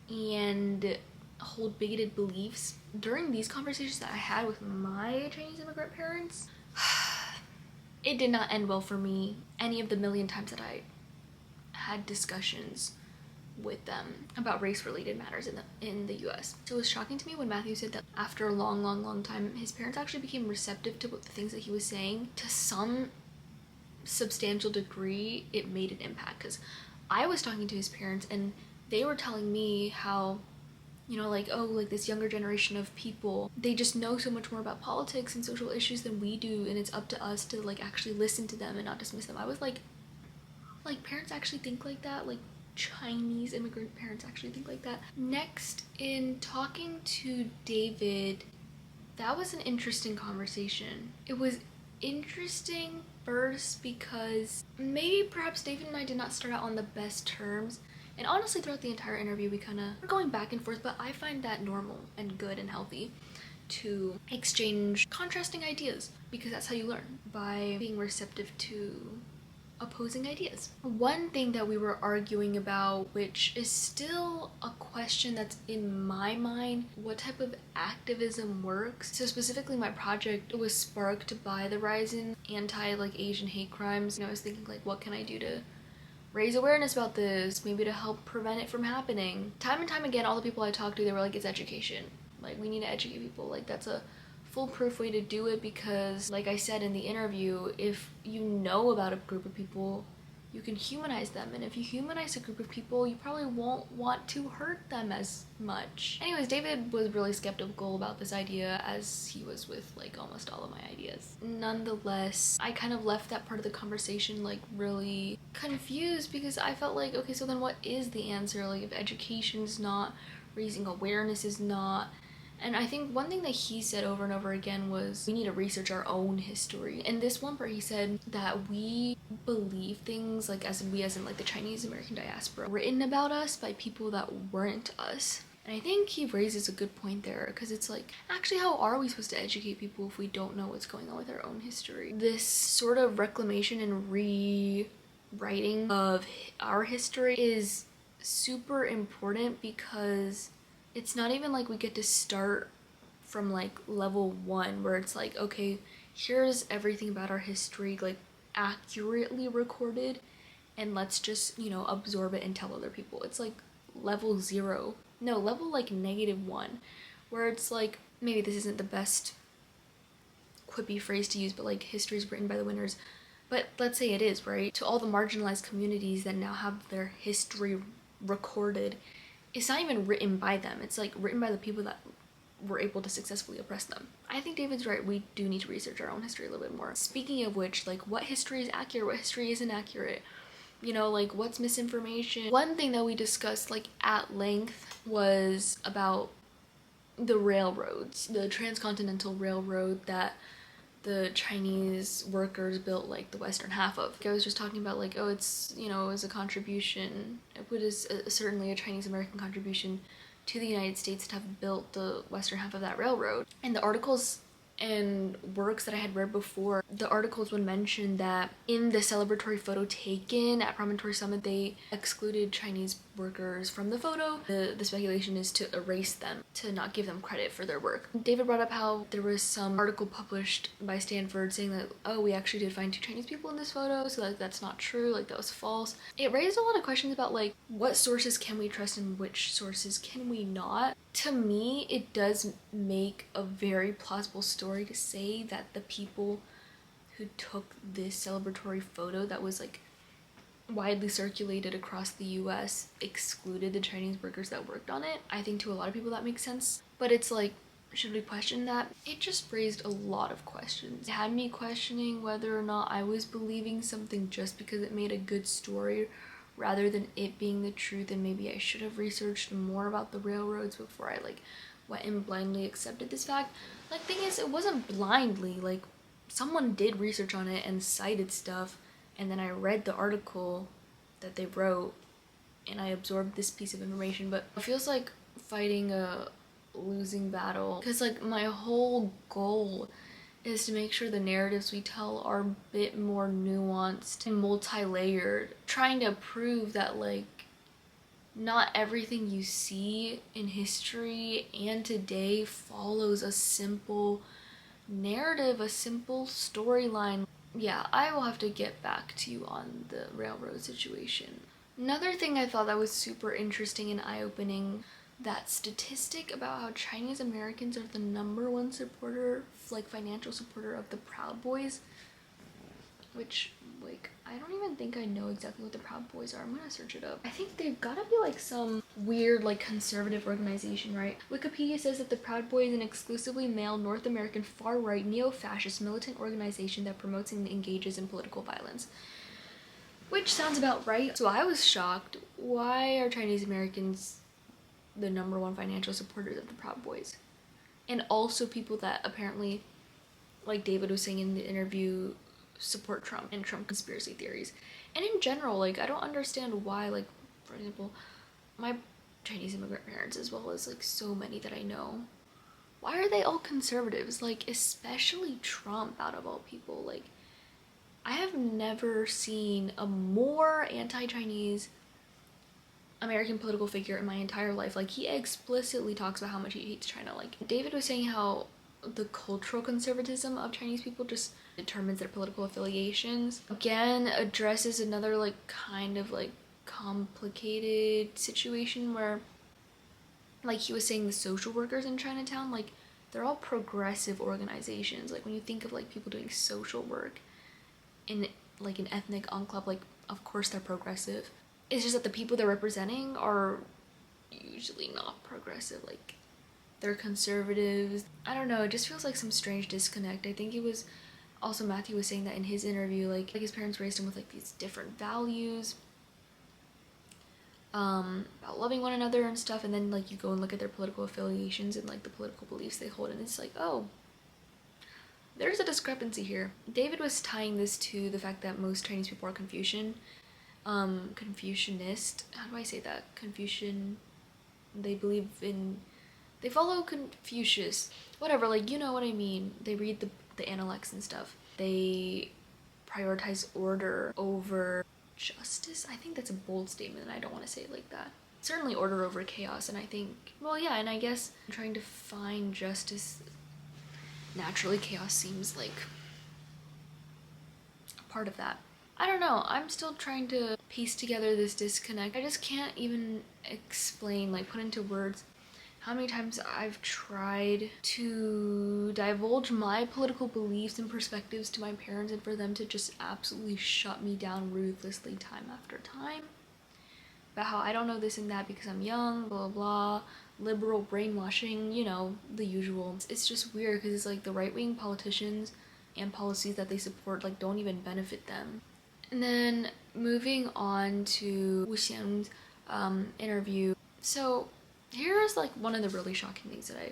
and hold bigoted beliefs. During these conversations that I had with my Chinese immigrant parents, it did not end well for me any of the million times that I had discussions with them about race-related matters in the US. So it was shocking to me when Matthew said that after a long time, his parents actually became receptive to the things that he was saying. To some substantial degree, it made an impact, because I was talking to his parents and they were telling me how, you know, like, oh, like this younger generation of people, they just know so much more about politics and social issues than we do, and it's up to us to like actually listen to them and not dismiss them. I was like parents actually think like that? Like Chinese immigrant parents actually think like that? Next, in talking to David, that was an interesting conversation. It was interesting first because maybe perhaps David and I did not start out on the best terms. And honestly, throughout the entire interview, we were going back and forth, but I find that normal and good and healthy to exchange contrasting ideas, because that's how you learn, by being receptive to opposing ideas. One thing that we were arguing about, which is still a question that's in my mind, what type of activism works. So specifically my project was sparked by the rise in Asian hate crimes. And I was thinking like, what can I do to raise awareness about this, maybe to help prevent it from happening. Time and time again, all the people I talked to, they were like, it's education. Like, we need to educate people. Like, that's a foolproof way to do it, because like I said in the interview, if you know about a group of people, you can humanize them, and if you humanize a group of people, you probably won't want to hurt them as much. Anyways, David was really skeptical about this idea, as he was with like almost all of my ideas. Nonetheless, I kind of left that part of the conversation like really confused, because I felt like, okay, so then what is the answer? Like, if education's not, raising awareness is not. And I think one thing that he said over and over again was we need to research our own history. And this one part, he said that we believe things, like as in like the Chinese American diaspora, written about us by people that weren't us. And I think he raises a good point there, because it's like, actually, how are we supposed to educate people if we don't know what's going on with our own history? This sort of reclamation and rewriting of our history is super important, because it's not even like we get to start from like level 1 where it's like, okay, here's everything about our history like accurately recorded, and let's just, you know, absorb it and tell other people. It's like level 0. No, level like -1, where it's like, maybe this isn't the best quippy phrase to use, but like, history's written by the winners. But let's say it is, right? To all the marginalized communities that now have their history recorded, it's not even written by them. It's like written by the people that were able to successfully oppress them. I think David's right. We do need to research our own history a little bit more. Speaking of which, like, what history is accurate, what history isn't accurate? You know, like, what's misinformation? One thing that we discussed, like, at length was about the railroads, the transcontinental railroad that the Chinese workers built, like, the western half of. I was just talking about, like, oh, it's, you know, it was a contribution. It was certainly a Chinese American contribution to the United States to have built the western half of that railroad. And the articles and works that I had read before, the articles would mention that in the celebratory photo taken at Promontory Summit, they excluded Chinese workers from the photo. The speculation is to erase them, to not give them credit for their work. David brought up how there was some article published by Stanford saying that, oh, we actually did find 2 Chinese people in this photo, so like that's not true, like that was false. It raised a lot of questions about like what sources can we trust and which sources can we not. To me, it does make a very plausible story to say that the people who took this celebratory photo that was like widely circulated across the US excluded the Chinese workers that worked on it. I think to a lot of people that makes sense, but it's like, should we question that? It just raised a lot of questions. It had me questioning whether or not I was believing something just because it made a good story rather than it being the truth, and maybe I should have researched more about the railroads before I like went and blindly accepted this fact. Like, thing is, it wasn't blindly, like someone did research on it and cited stuff, and then I read the article that they wrote and I absorbed this piece of information. But it feels like fighting a losing battle, because like my whole goal is to make sure the narratives we tell are a bit more nuanced and multi-layered, trying to prove that like not everything you see in history and today follows a simple narrative, a simple storyline. Yeah, I will have to get back to you on the railroad situation. Another thing I thought that was super interesting and eye-opening, that statistic about how Chinese Americans are the #1 supporter, like financial supporter of the Proud Boys, which like I don't even think I know exactly what the Proud Boys are. I'm gonna search it up. I think they've gotta be like some weird like conservative organization, right? Wikipedia says that the Proud Boys is an exclusively male North American far-right neo-fascist militant organization that promotes and engages in political violence. Which sounds about right. So I was shocked. Why are Chinese Americans the #1 financial supporters of the Proud Boys? And also people that apparently, like David was saying in the interview, support Trump and Trump conspiracy theories. And in general, like I don't understand why, like for example, my Chinese immigrant parents as well as like so many that I know, why are they all conservatives? Like especially Trump out of all people. Like I have never seen a more anti-Chinese American political figure in my entire life. Like he explicitly talks about how much he hates China. Like David was saying how the cultural conservatism of Chinese people just determines their political affiliations. Again, addresses another like kind of like complicated situation where like he was saying the social workers in Chinatown, like they're all progressive organizations. Like when you think of like people doing social work in like an ethnic enclave, like of course they're progressive. It's just that the people they're representing are usually not progressive. Like they're conservatives. I don't know, it just feels like some strange disconnect. I think it was also Matthew was saying that in his interview, like his parents raised him with like these different values about loving one another and stuff, and then like you go and look at their political affiliations and like the political beliefs they hold, and it's like, oh, there's a discrepancy here. David was tying this to the fact that most Chinese people are Confucianist. How do I say that? They follow Confucius. Whatever, like, you know what I mean. They read the Analects and stuff. They prioritize order over justice. I think that's a bold statement and I don't want to say it like that. Certainly order over chaos, and I think, well, yeah, and I guess trying to find justice, naturally chaos seems like a part of that. I don't know, I'm still trying to piece together this disconnect. I just can't even explain, like put into words how many times I've tried to divulge my political beliefs and perspectives to my parents and for them to just absolutely shut me down ruthlessly time after time. about how I don't know this and that because I'm young, blah blah blah, liberal brainwashing, you know, the usual. It's just weird because it's like the right-wing politicians and policies that they support like don't even benefit them. And then moving on to Wu Xian's interview. So here's like one of the really shocking things that I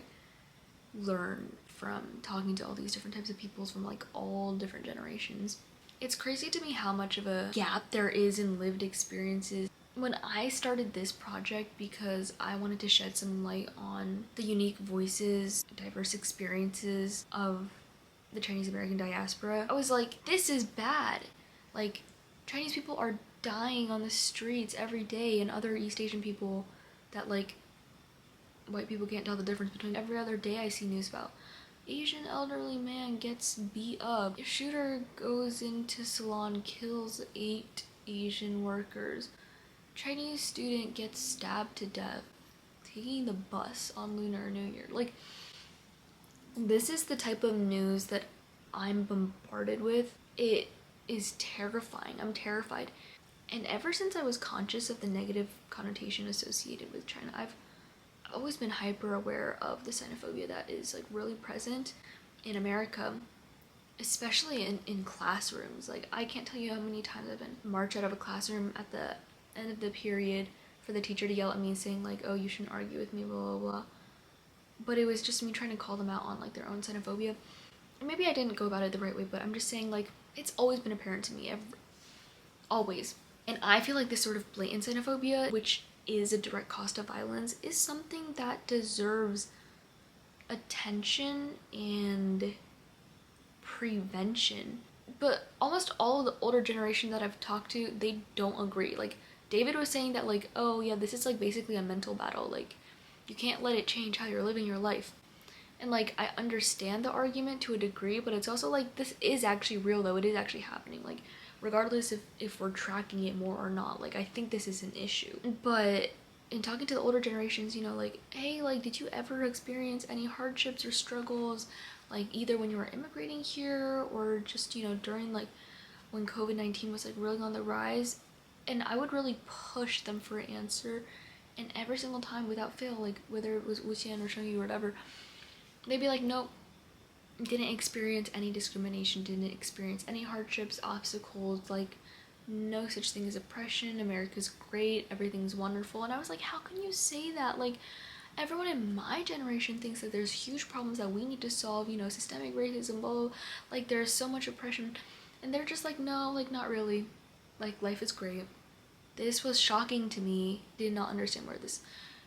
learned from talking to all these different types of peoples from like all different generations. It's crazy to me how much of a gap there is in lived experiences. When I started this project because I wanted to shed some light on the unique voices, diverse experiences of the Chinese American diaspora, I was like, this is bad. Like, Chinese people are dying on the streets every day, and other East Asian people that like white people can't tell the difference between. Every other day I see news about Asian elderly man gets beat up. A shooter goes into salon, kills 8 Asian workers. Chinese student gets stabbed to death taking the bus on Lunar New Year. Like, this is the type of news that I'm bombarded with. It is terrifying. I'm terrified. And ever since I was conscious of the negative connotation associated with China, I've always been hyper aware of the xenophobia that is like really present in America, especially in classrooms. Like, I can't tell you how many times I've been marched out of a classroom at the end of the period for the teacher to yell at me saying like, oh, you shouldn't argue with me, blah blah blah. But it was just me trying to call them out on like their own xenophobia. Maybe I didn't go about it the right way, but I'm just saying like it's always been apparent to me, always. And I feel like this sort of blatant xenophobia, which is a direct cost of violence, is something that deserves attention and prevention. But almost all of the older generation that I've talked to, they don't agree. Like, David was saying that like, oh yeah, this is like basically a mental battle. Like, you can't let it change how you're living your life. And like, I understand the argument to a degree, but it's also like, this is actually real though. It is actually happening. Like, regardless if we're tracking it more or not, like, I think this is an issue. But in talking to the older generations, you know, like, hey, like, did you ever experience any hardships or struggles, like, either when you were immigrating here or just, you know, during, like, when COVID-19 was, like, really on the rise? And I would really push them for an answer, and every single time, without fail, like, whether it was Wuxian or Shengyu or whatever, they'd be like, nope, didn't experience any discrimination, didn't experience any hardships, obstacles, like, no such thing as oppression, America's great, everything's wonderful. And I was like, how can you say that? Like, everyone in my generation thinks that there's huge problems that we need to solve, you know, systemic racism, blah, blah, blah. Like, there's so much oppression. And they're just like, no, like, not really. Like, life is great. This was shocking to me. Did not understand where this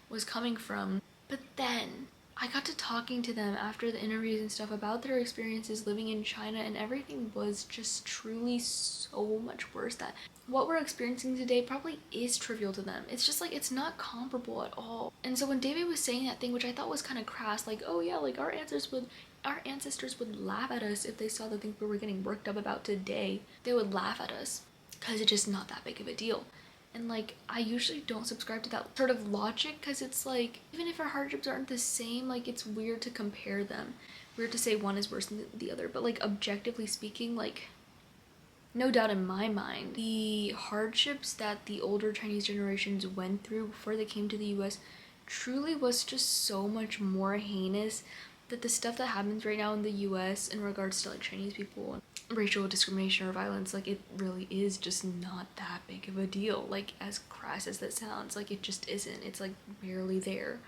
was coming from. But then I got to talking to them after the interviews and stuff about their experiences living in China, and everything was just truly so much worse. That what we're experiencing today probably is trivial to them. It's just like, it's not comparable at all. And so when David was saying that thing, which I thought was kind of crass, like, oh yeah, like our ancestors would laugh at us if they saw the things we were getting worked up about today. They would laugh at us because it's just not that big of a deal. And like, I usually don't subscribe to that sort of logic, because it's like, even if our hardships aren't the same, like, it's weird to compare them. Weird to say one is worse than the other. But like, objectively speaking, like, no doubt in my mind, the hardships that the older Chinese generations went through before they came to the US truly was just so much more heinous, that the stuff that happens right now in the US in regards to like Chinese people and racial discrimination or violence, like, it really is just not that big of a deal. Like, as crass as that sounds, like, it just isn't. It's like barely there.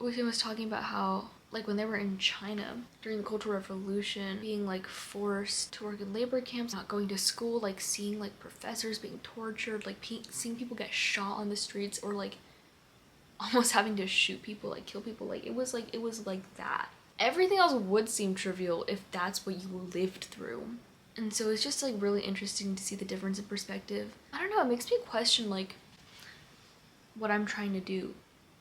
William was talking about how, like, when they were in China during the Cultural Revolution, being like forced to work in labor camps, not going to school, like seeing like professors being tortured, like seeing people get shot on the streets, or like almost having to shoot people, like kill people. Like, it was like that. Everything else would seem trivial if that's what you lived through. And so it's just like really interesting to see the difference in perspective. I don't know, it makes me question like what I'm trying to do.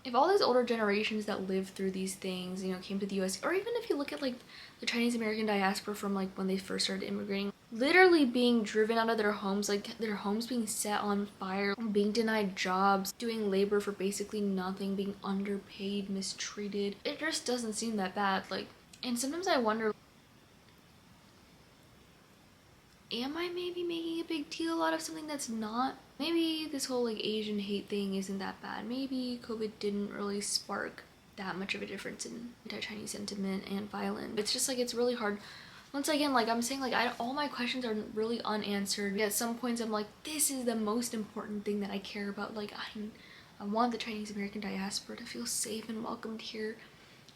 If all these older generations that lived through these things, you know, came to the US, or even if you look at like the Chinese American diaspora from like when they first started immigrating, literally being driven out of their homes, like their homes being set on fire, being denied jobs, doing labor for basically nothing, being underpaid, mistreated, it just doesn't seem that bad. Like, and sometimes I wonder, am I maybe making a big deal out of something that's not? Maybe this whole like Asian hate thing isn't that bad. Maybe COVID didn't really spark that much of a difference in anti-Chinese sentiment and violence. It's just like, it's really hard. Once again, like I'm saying, like all my questions are really unanswered. At some points I'm like, this is the most important thing that I care about. Like I want the Chinese American diaspora to feel safe and welcomed here.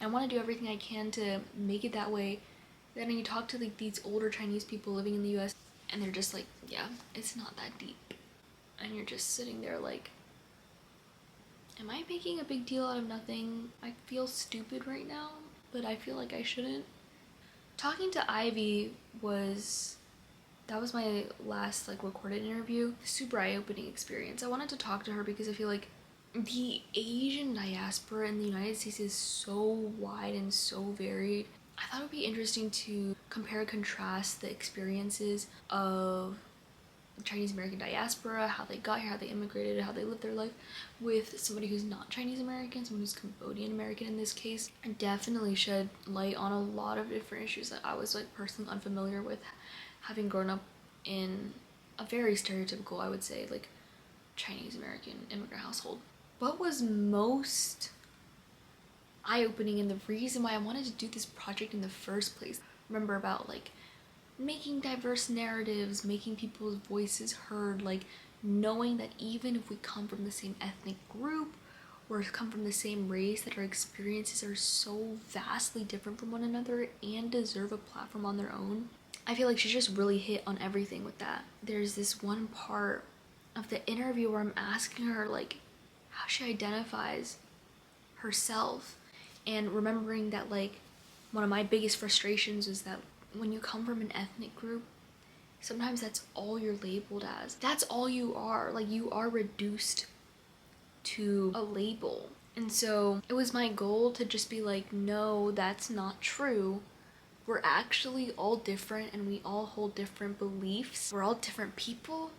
I want to do everything I can to make it that way. Then you talk to like these older Chinese people living in the US and they're just like, yeah, it's not that deep. And you're just sitting there like, am I making a big deal out of nothing? I feel stupid right now, but I feel like I shouldn't. Talking to Ivy that was my last like recorded interview. Super eye-opening experience. I wanted to talk to her because I feel like the Asian diaspora in the United States is so wide and so varied. I thought it would be interesting to compare and contrast the experiences of the Chinese American diaspora, how they got here, how they immigrated, how they lived their life, with somebody who's not Chinese American, someone who's Cambodian American in this case. And definitely shed light on a lot of different issues that I was like personally unfamiliar with, having grown up in a very stereotypical, I would say, like Chinese American immigrant household. What was most eye-opening and the reason why I wanted to do this project in the first place, remember about like making diverse narratives, making people's voices heard, like knowing that even if we come from the same ethnic group or come from the same race, that our experiences are so vastly different from one another and deserve a platform on their own. I feel like she just really hit on everything with that. There's this one part of the interview where I'm asking her like how she identifies herself, and remembering that like one of my biggest frustrations is that when you come from an ethnic group, sometimes that's all you're labeled as. That's all you are. Like you are reduced to a label. And so it was my goal to just be like, no, that's not true. We're actually all different and we all hold different beliefs. We're all different people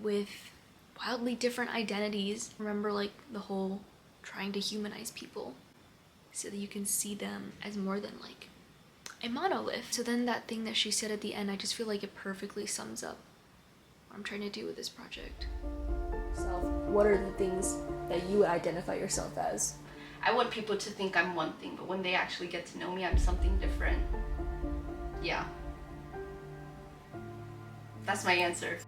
with wildly different identities. Remember like the whole trying to humanize people so that you can see them as more than like a monolith. So then that thing that she said at the end, I just feel like it perfectly sums up what I'm trying to do with this project. So, what are the things that you identify yourself as? I want people to think I'm one thing, but when they actually get to know me, I'm something different. Yeah. That's my answer.